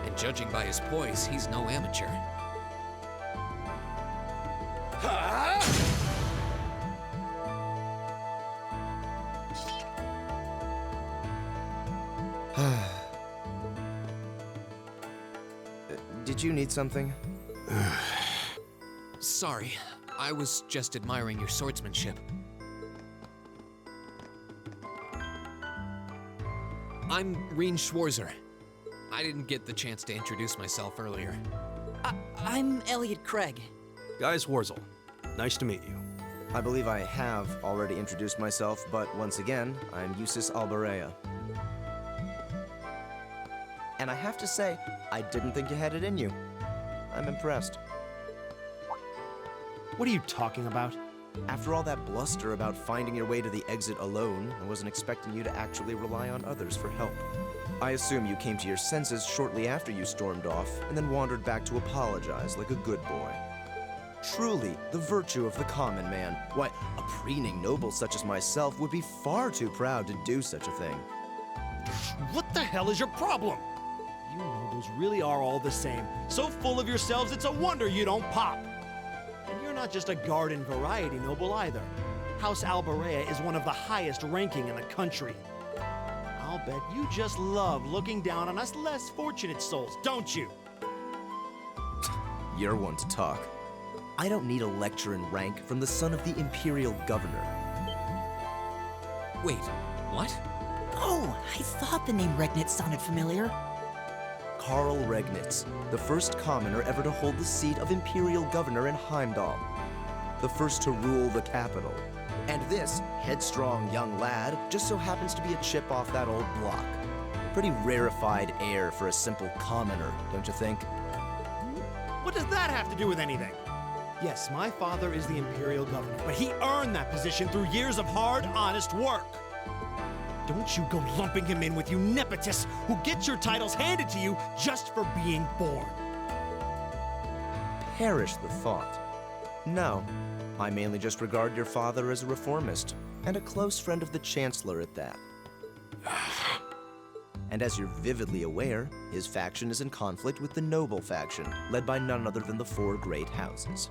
And judging by his poise, he's no amateur. Did you need something? Sorry, I was just admiring your swordsmanship. I'm Reen Schwarzer. I didn't get the chance to introduce myself earlier. I'm Elliot Craig. Guys Warzel, nice to meet you. I believe I have already introduced myself, but once again, I'm Eustace Albarea. And I have to say, I didn't think you had it in you. I'm impressed. What are you talking about? After all that bluster about finding your way to the exit alone, I wasn't expecting you to actually rely on others for help. I assume you came to your senses shortly after you stormed off, and then wandered back to apologize like a good boy. Truly, the virtue of the common man. Why, a preening noble such as myself would be far too proud to do such a thing. What the hell is your problem? You nobles really are all the same. So full of yourselves, it's a wonder you don't pop. And you're not just a garden variety noble either. House Albarea is one of the highest ranking in the country. I'll bet you just love looking down on us less fortunate souls, don't you? You're one to talk. I don't need a lecture in rank from the son of the Imperial Governor. Wait, what? Oh, I thought the name Regnitz sounded familiar. Karl Regnitz, the first commoner ever to hold the seat of Imperial Governor in Heimdall. The first to rule the capital. And this headstrong young lad just so happens to be a chip off that old block. Pretty rarefied air for a simple commoner, don't you think? What does that have to do with anything? Yes, my father is the Imperial Governor, but he earned that position through years of hard, honest work. Don't you go lumping him in with you nepotists who get your titles handed to you just for being born. Perish the thought. No, I mainly just regard your father as a reformist, and a close friend of the Chancellor at that. And as you're vividly aware, his faction is in conflict with the noble faction, led by none other than the four great houses.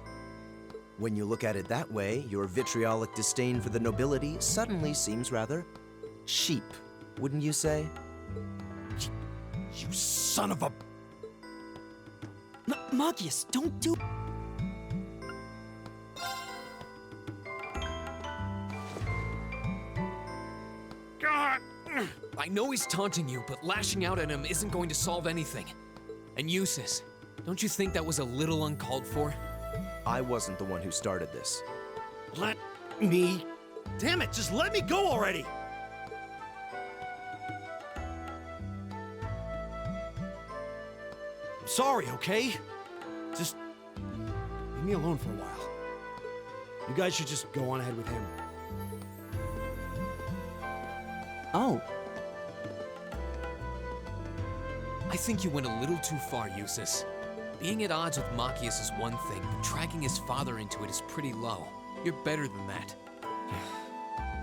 When you look at it that way, your vitriolic disdain for the nobility suddenly seems rather cheap, wouldn't you say? You son of a... Magius, don't do... I know he's taunting you, but lashing out at him isn't going to solve anything. And Eustace, don't you think that was a little uncalled for? I wasn't the one who started this. Let me... Damn it, just let me go already! I'm sorry, okay? Just leave me alone for a while. You guys should just go on ahead with him. Oh. I think you went a little too far, Eustace. Being at odds with Machias is one thing, but dragging his father into it is pretty low. You're better than that.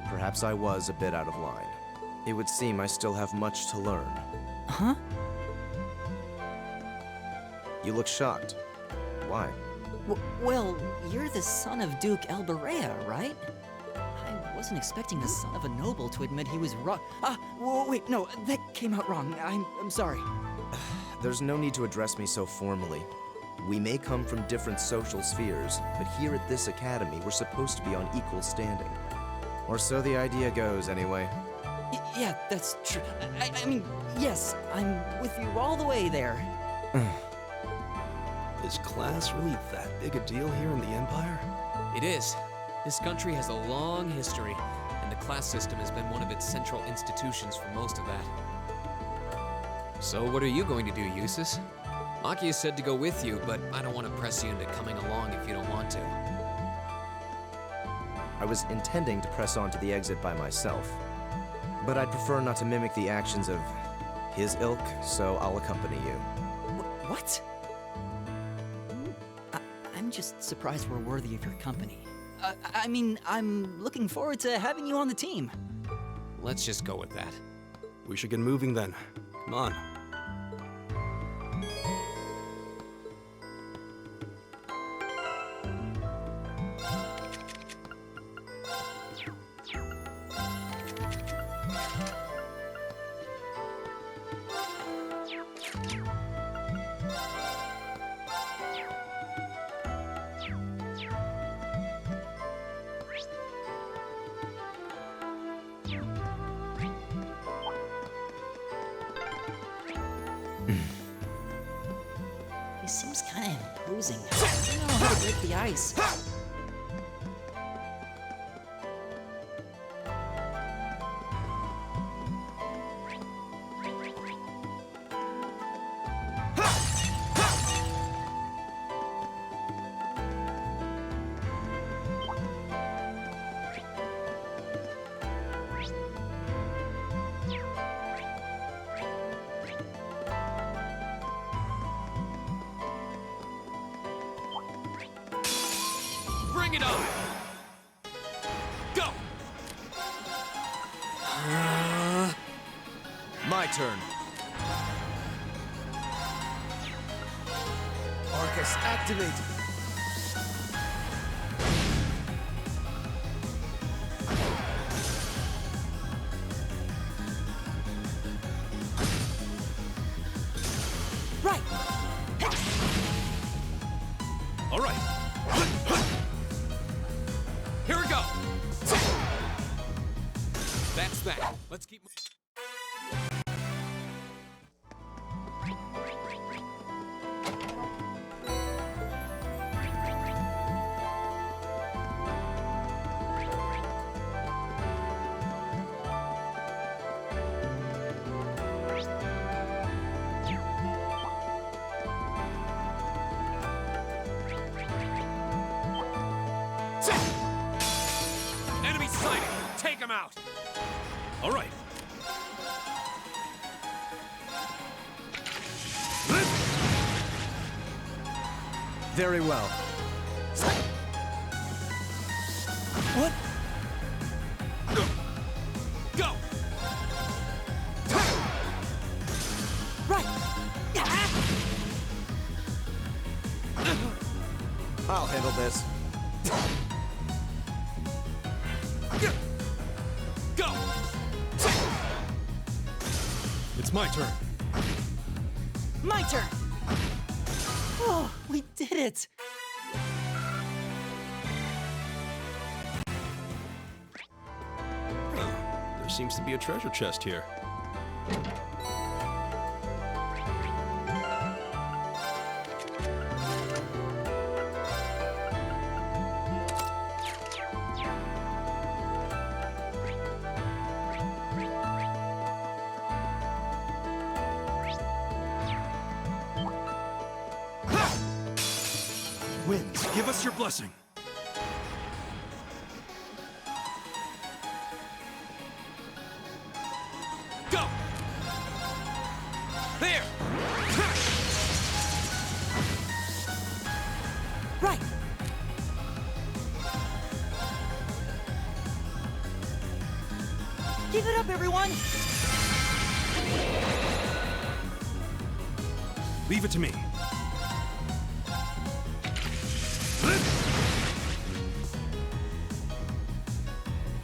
Perhaps I was a bit out of line. It would seem I still have much to learn. Huh? You look shocked. Why? Well, you're the son of Duke Albarea, right? I wasn't expecting the son of a noble to admit he was wrong. Wait, no, that came out wrong. I'm sorry. There's no need to address me so formally. We may come from different social spheres, but here at this academy, we're supposed to be on equal standing. Or so the idea goes, anyway. Yeah, that's true. I mean, yes, I'm with you all the way there. Is class really that big a deal here in the Empire? It is. This country has a long history, and the class system has been one of its central institutions for most of that. So what are you going to do, Eustace? Makia said to go with you, but I don't want to press you into coming along if you don't want to. I was intending to press on to the exit by myself, but I'd prefer not to mimic the actions of his ilk, so I'll accompany you. What? I'm just surprised we're worthy of your company. I mean, I'm looking forward to having you on the team. Let's just go with that. We should get moving then. Come on. He seems kind of imposing. I don't know how to break the ice. Bring it on! Go! My turn. Arcus, activate! Right! All right. Here we go. That's that. Let's keep moving. Enemy sighted! Take him out! All right. Very well. What? Go! Right! I'll handle this. Go! It's my turn. My turn! Oh, we did it! There seems to be a treasure chest here. Winds, give us your blessing. Go! There! Right! Give it up, everyone! Leave it to me.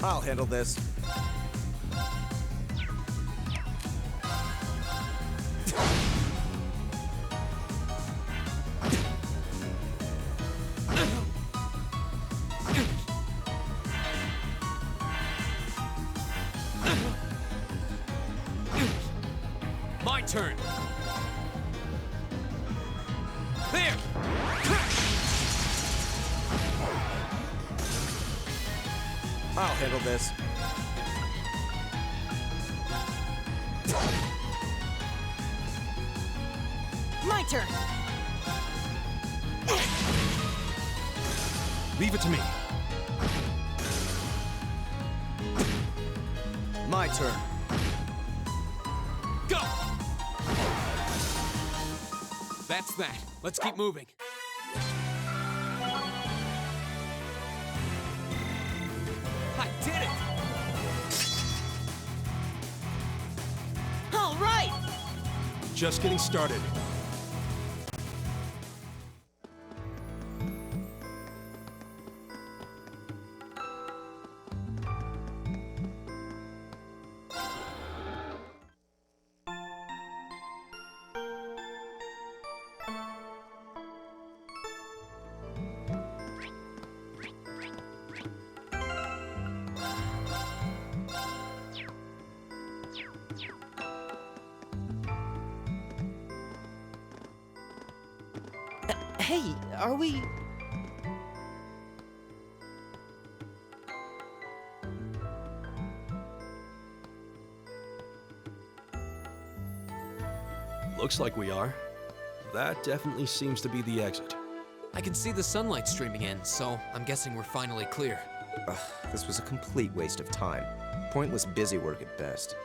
I'll handle this. My turn! There! I'll handle this. My turn! Leave it to me. My turn. Go! That's that. Let's keep moving. I did it! All right! Just getting started. Hey, are we... Looks like we are. That definitely seems to be the exit. I can see the sunlight streaming in, so I'm guessing we're finally clear. Ugh, this was a complete waste of time. Pointless busy work at best.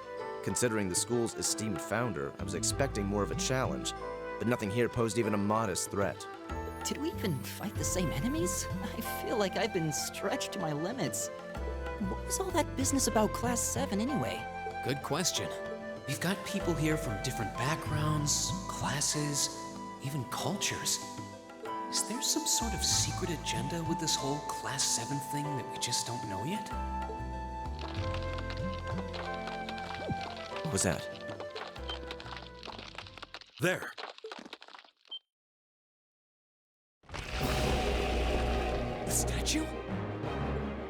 Considering the school's esteemed founder, I was expecting more of a challenge, but nothing here posed even a modest threat. Did we even fight the same enemies? I feel like I've been stretched to my limits. What was all that business about Class 7 anyway? Good question. We've got people here from different backgrounds, classes, even cultures. Is there some sort of secret agenda with this whole Class 7 thing that we just don't know yet? What was that? There. The statue?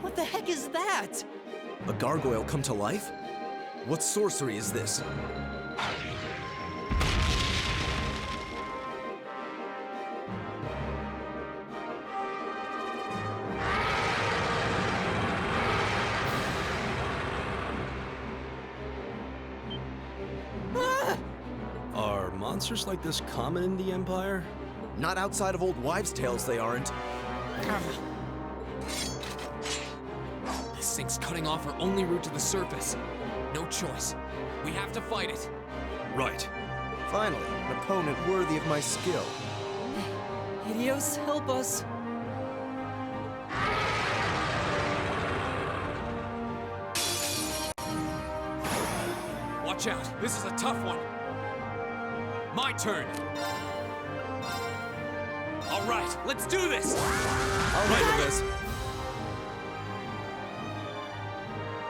What the heck is that? A gargoyle come to life? What sorcery is this? Are monsters like this common in the Empire? Not outside of old wives' tales, they aren't. This thing's cutting off our only route to the surface. No choice. We have to fight it. Right. Finally, an opponent worthy of my skill. Idios, help us. Watch out. This is a tough one. My turn. All right, let's do this. I'll handle this.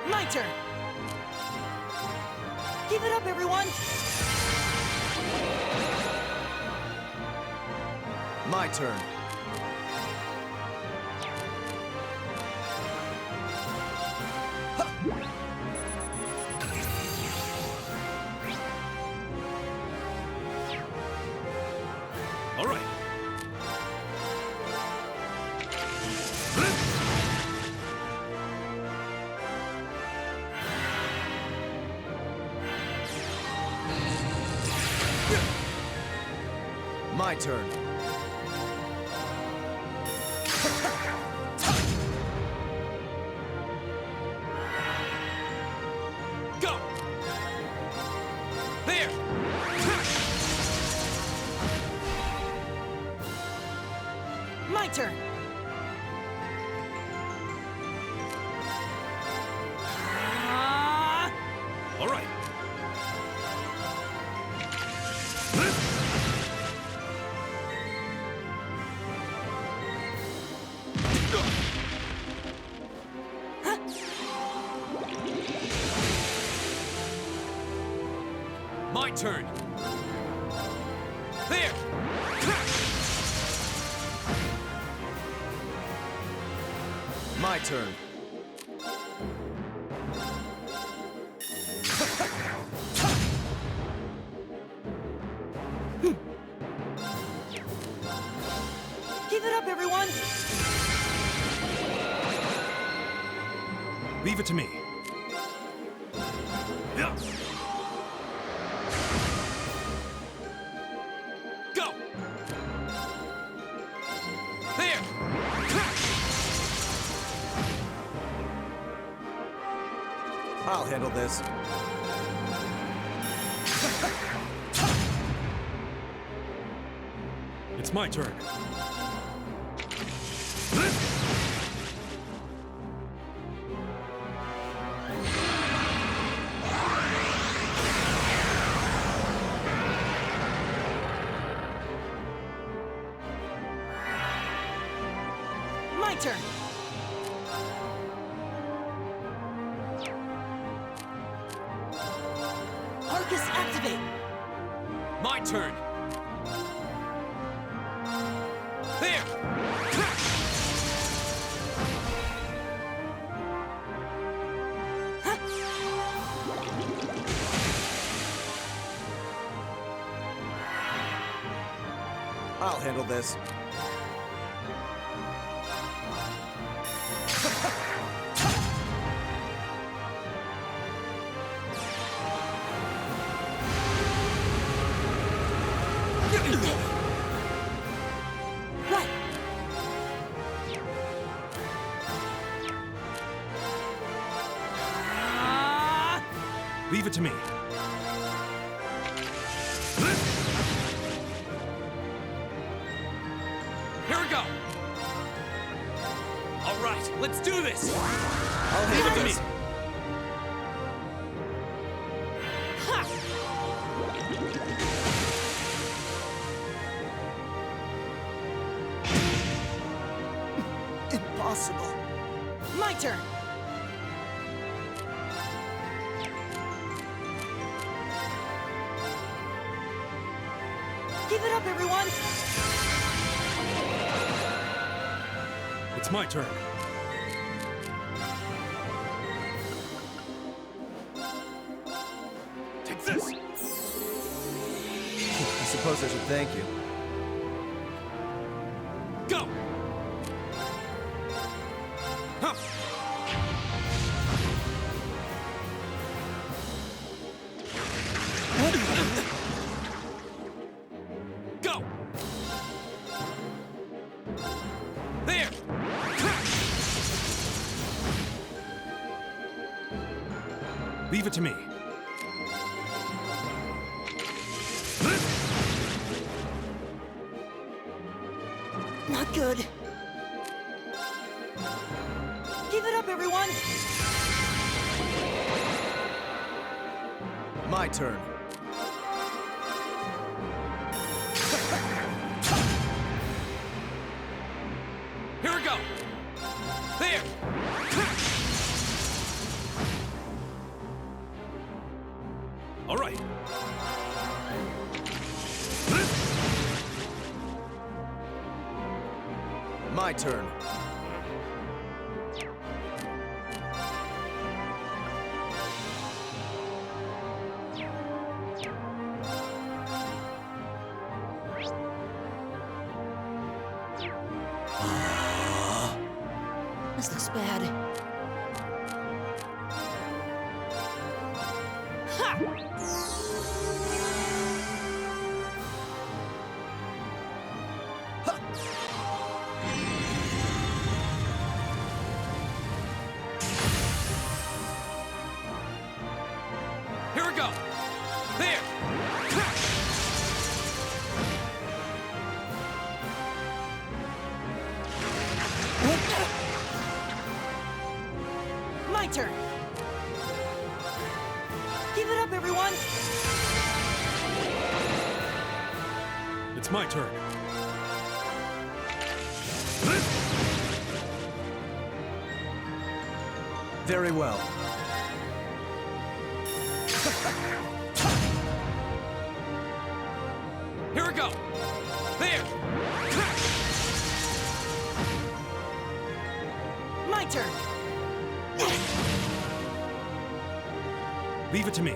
My turn. Give it up, everyone. My turn. All right. My turn. Go! There! My turn. All right. My turn. There! My turn. Give it up, everyone. Leave it to me. Yeah. I'll handle this. It's my turn. My turn. Arcus, activate. My turn. There! I'll handle this. Right. Leave it to me. Here we go! All right, let's do this! I'll handle this. Impossible. My turn. Give it up, everyone! It's my turn. Take this! I suppose I should thank you. Go! Huh. Go! There! Leave it to me. Not good. Give it up, everyone! My turn. Here we go! There! All right. My turn. This looks bad. Here we go! There! My turn. Give it up, everyone! It's my turn. Very well. Here we go! There! My turn. Leave it to me.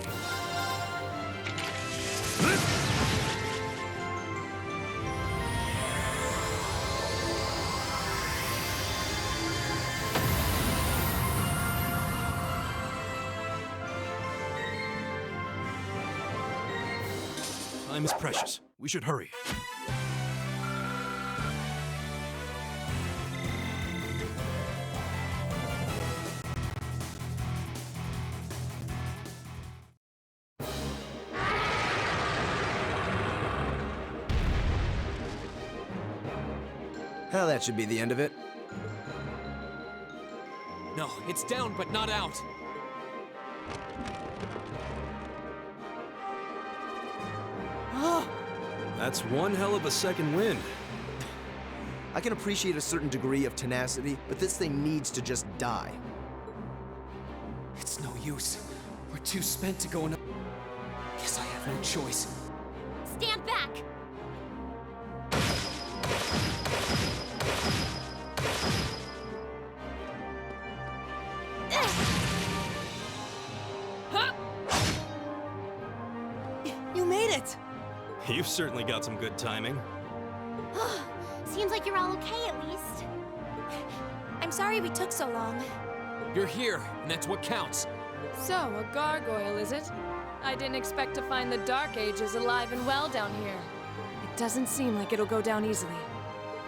Time is precious. We should hurry. Now that should be the end of it. No, it's down but not out. That's one hell of a second wind. I can appreciate a certain degree of tenacity, but this thing needs to just die. It's no use. We're too spent to go in. Guess I have no choice. Stand back! You made it! You've certainly got some good timing. Seems like you're all okay at least. I'm sorry we took so long. You're here, and that's what counts. So, a gargoyle, is it? I didn't expect to find the Dark Ages alive and well down here. It doesn't seem like it'll go down easily.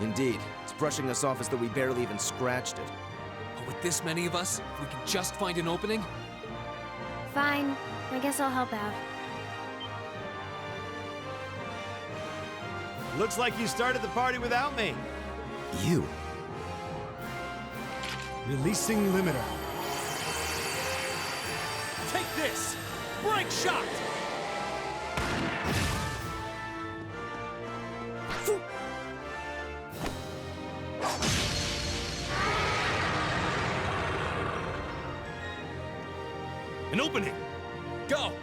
Indeed. It's brushing us off as though we barely even scratched it. But with this many of us, if we can just find an opening. Fine. I guess I'll help out. Looks like you started the party without me. You? Releasing limiter. Take this! Break shot! An opening! Go!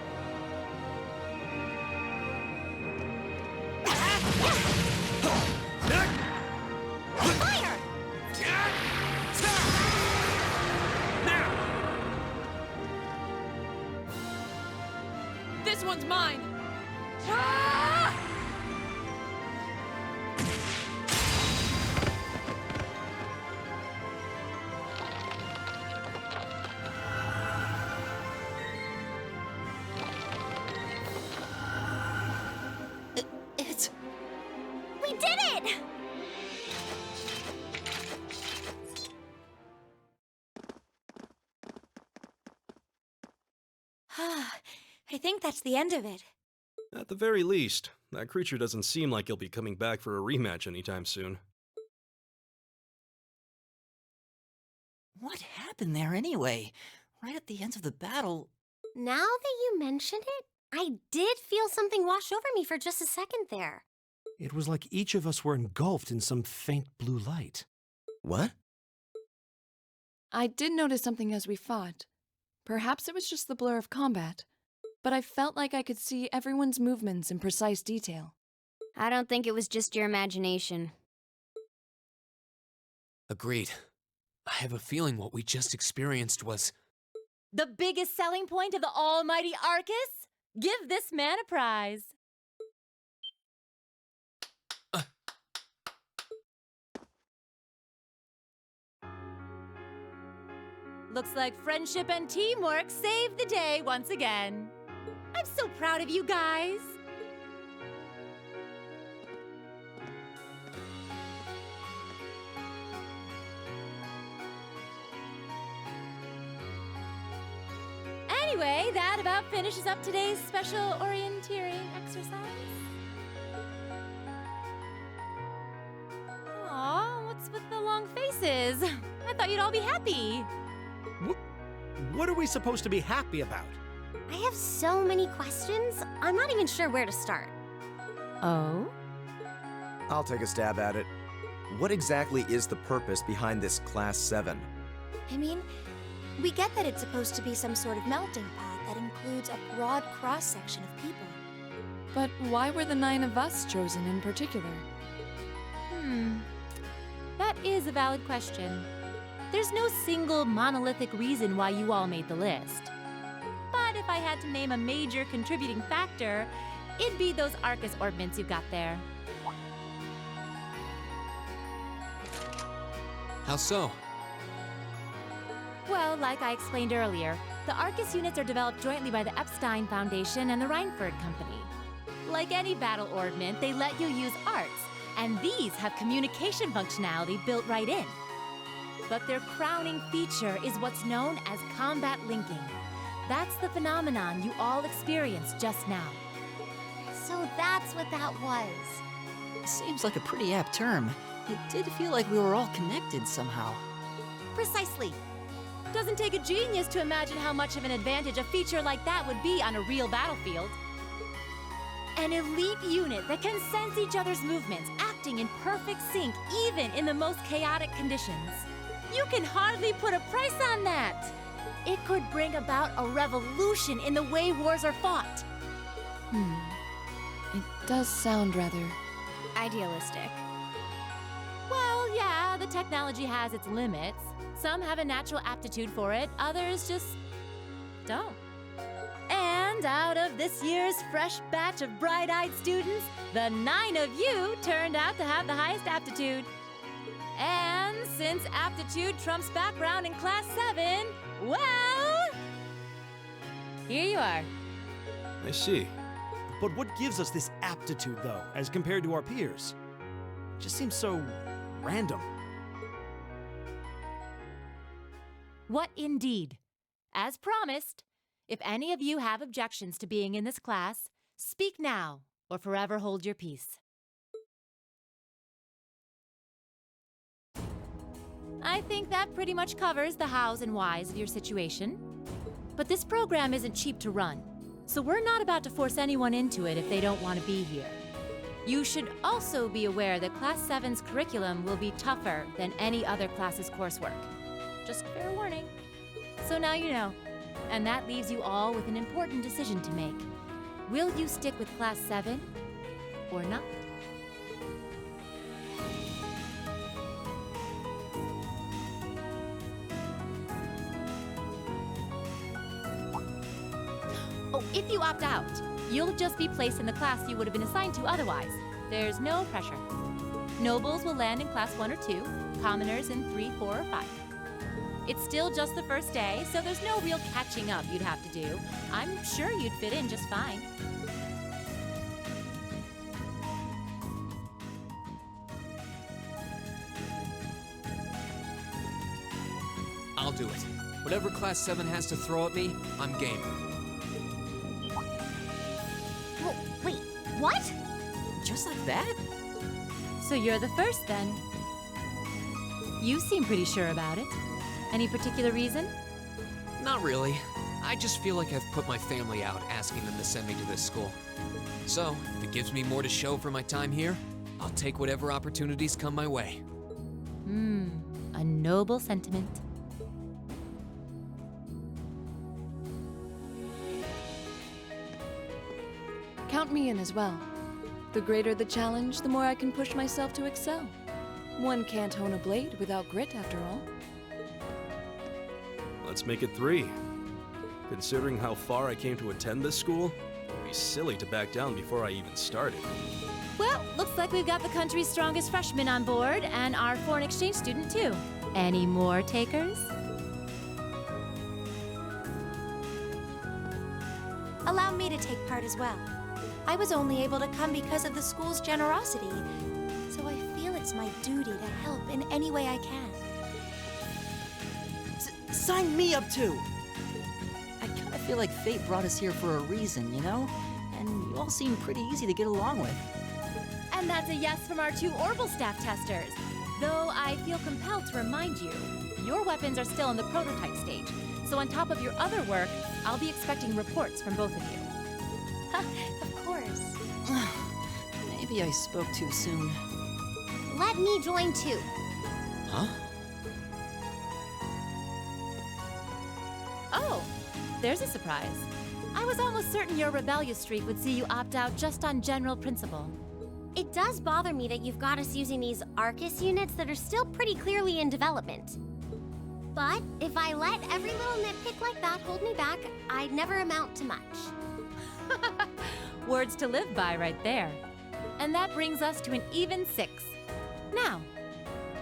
Fire! This one's mine! We did it! I think that's the end of it. At the very least, that creature doesn't seem like he'll be coming back for a rematch anytime soon. What happened there anyway? Right at the end of the battle. Now that you mention it, I did feel something wash over me for just a second there. It was like each of us were engulfed in some faint blue light. What? I did notice something as we fought. Perhaps it was just the blur of combat, but I felt like I could see everyone's movements in precise detail. I don't think it was just your imagination. Agreed. I have a feeling what we just experienced was... The biggest selling point of the almighty Arcus? Give this man a prize. Looks like friendship and teamwork saved the day once again. I'm so proud of you guys. Anyway, that about finishes up today's special orienteering exercise. Aw, what's with the long faces? I thought you'd all be happy. What are we supposed to be happy about? I have so many questions, I'm not even sure where to start. Oh? I'll take a stab at it. What exactly is the purpose behind this Class 7? I mean, we get that it's supposed to be some sort of melting pot that includes a broad cross-section of people. But why were the 9 of us chosen in particular? That is a valid question. There's no single monolithic reason why you all made the list. But if I had to name a major contributing factor, it'd be those Arcus orbments you've got there. How so? Well, like I explained earlier, the Arcus units are developed jointly by the Epstein Foundation and the Reinford Company. Like any battle orbment, they let you use arts, and these have communication functionality built right in. But their crowning feature is what's known as combat linking. That's the phenomenon you all experienced just now. So that's what that was. Seems like a pretty apt term. It did feel like we were all connected somehow. Precisely. Doesn't take a genius to imagine how much of an advantage a feature like that would be on a real battlefield. An elite unit that can sense each other's movements, acting in perfect sync even in the most chaotic conditions. You can hardly put a price on that. It could bring about a revolution in the way wars are fought. It does sound rather idealistic. Well, yeah, the technology has its limits. Some have a natural aptitude for it, others just don't. And out of this year's fresh batch of bright-eyed students, the 9 of you turned out to have the highest aptitude. And since aptitude trumps background in Class 7, well, here you are. I see. But what gives us this aptitude, though, as compared to our peers? It just seems so random. What indeed? As promised, if any of you have objections to being in this class, speak now or forever hold your peace. I think that pretty much covers the hows and whys of your situation. But this program isn't cheap to run, so we're not about to force anyone into it if they don't want to be here. You should also be aware that Class 7's curriculum will be tougher than any other class's coursework. Just fair warning. So now you know, and that leaves you all with an important decision to make. Will you stick with Class 7 or not? Oh, if you opt out, you'll just be placed in the class you would have been assigned to otherwise. There's no pressure. Nobles will land in Class 1 or 2, commoners in 3, 4, or 5. It's still just the first day, so there's no real catching up you'd have to do. I'm sure you'd fit in just fine. I'll do it. Whatever Class 7 has to throw at me, I'm game. Wait, what? Just like that? So you're the first then. You seem pretty sure about it. Any particular reason? Not really. I just feel like I've put my family out asking them to send me to this school. So, if it gives me more to show for my time here, I'll take whatever opportunities come my way. A noble sentiment. Count me in as well. The greater the challenge, the more I can push myself to excel. One can't hone a blade without grit, after all. Let's make it 3. Considering how far I came to attend this school, it'd be silly to back down before I even started. Well, looks like we've got the country's strongest freshman on board, and our foreign exchange student too. Any more takers? Allow me to take part as well. I was only able to come because of the school's generosity, so I feel it's my duty to help in any way I can. Sign me up too! I kinda feel like fate brought us here for a reason, you know? And you all seem pretty easy to get along with. And that's a yes from our 2 Orbital staff testers. Though I feel compelled to remind you, your weapons are still in the prototype stage. So on top of your other work, I'll be expecting reports from both of you. Of course. Maybe I spoke too soon. Let me join too. Huh? Oh, there's a surprise. I was almost certain your rebellious streak would see you opt out just on general principle. It does bother me that you've got us using these Arcus units that are still pretty clearly in development. But if I let every little nitpick like that hold me back, I'd never amount to much. Words to live by right there. And that brings us to an even 6. Now,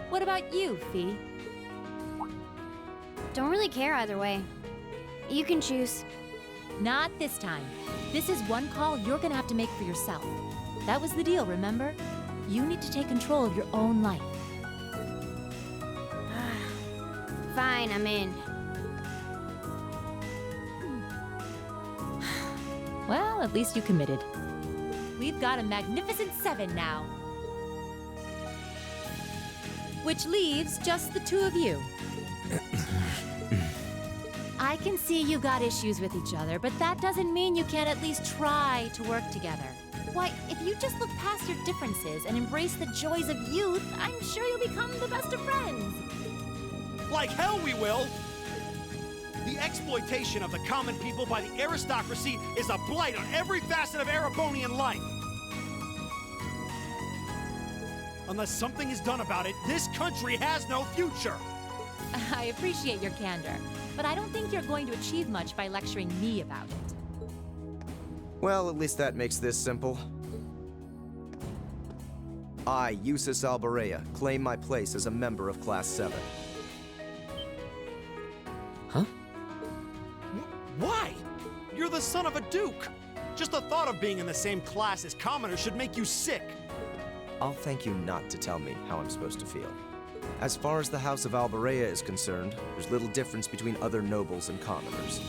what about you, Fee? Don't really care either way. You can choose. Not this time. This is one call you're gonna have to make for yourself. That was the deal, remember? You need to take control of your own life. Fine, I'm in. Well, at least you committed. We've got a magnificent 7 now. which leaves just the two of you. I can see you got issues with each other, but that doesn't mean you can't at least try to work together. Why, if you just look past your differences and embrace the joys of youth, I'm sure you'll become the best of friends. Like hell we will! The exploitation of the common people by the aristocracy is a blight on every facet of Erebonian life. Unless something is done about it, this country has no future! I appreciate your candor, but I don't think you're going to achieve much by lecturing me about it. Well, at least that makes this simple. I, Eustace Alborea, claim my place as a member of Class 7. Huh? Why? You're the son of a duke! Just the thought of being in the same class as commoners should make you sick! I'll thank you not to tell me how I'm supposed to feel. As far as the House of Alborea is concerned, there's little difference between other nobles and commoners.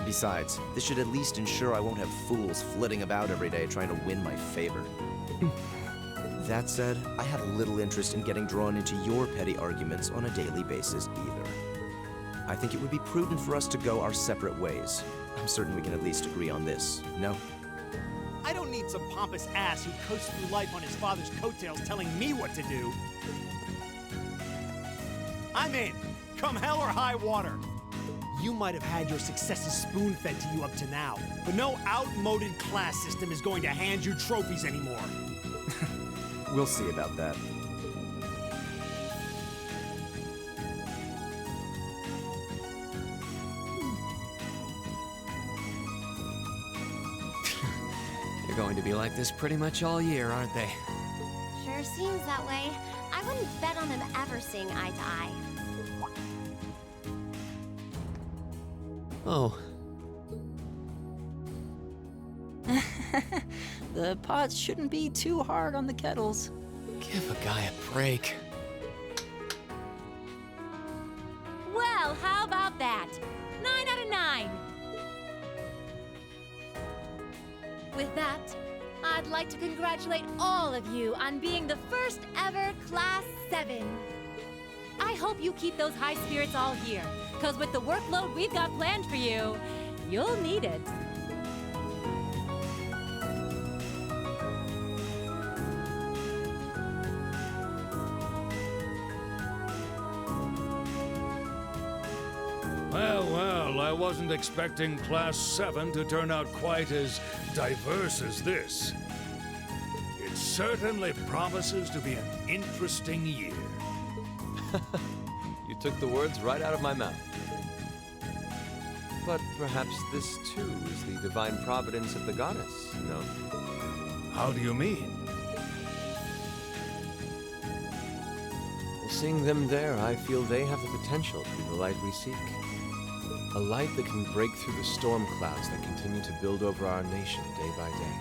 Besides, this should at least ensure I won't have fools flitting about every day trying to win my favor. That said, I have little interest in getting drawn into your petty arguments on a daily basis either. I think it would be prudent for us to go our separate ways. I'm certain we can at least agree on this, no? I don't need some pompous ass who coasts through life on his father's coattails telling me what to do. I'm in, come hell or high water. You might have had your successes spoon-fed to you up to now, but no outmoded class system is going to hand you trophies anymore. We'll see about that. They're going to be like this pretty much all year, aren't they? Sure seems that way. I wouldn't bet on them ever seeing eye to eye. Oh. The pots shouldn't be too hard on the kettles. Give a guy a break. Well, how about that? 9 out of 9. With that, I'd like to congratulate all of you on being the first ever Class 7. I hope you keep those high spirits all year, because with the workload we've got planned for you, you'll need it. Well, I wasn't expecting Class 7 to turn out quite as diverse as this. It certainly promises to be an interesting year. You took the words right out of my mouth. But perhaps this too is the divine providence of the goddess, no? How do you mean? Well, seeing them there, I feel they have the potential to be the light we seek. A light that can break through the storm clouds that continue to build over our nation day by day.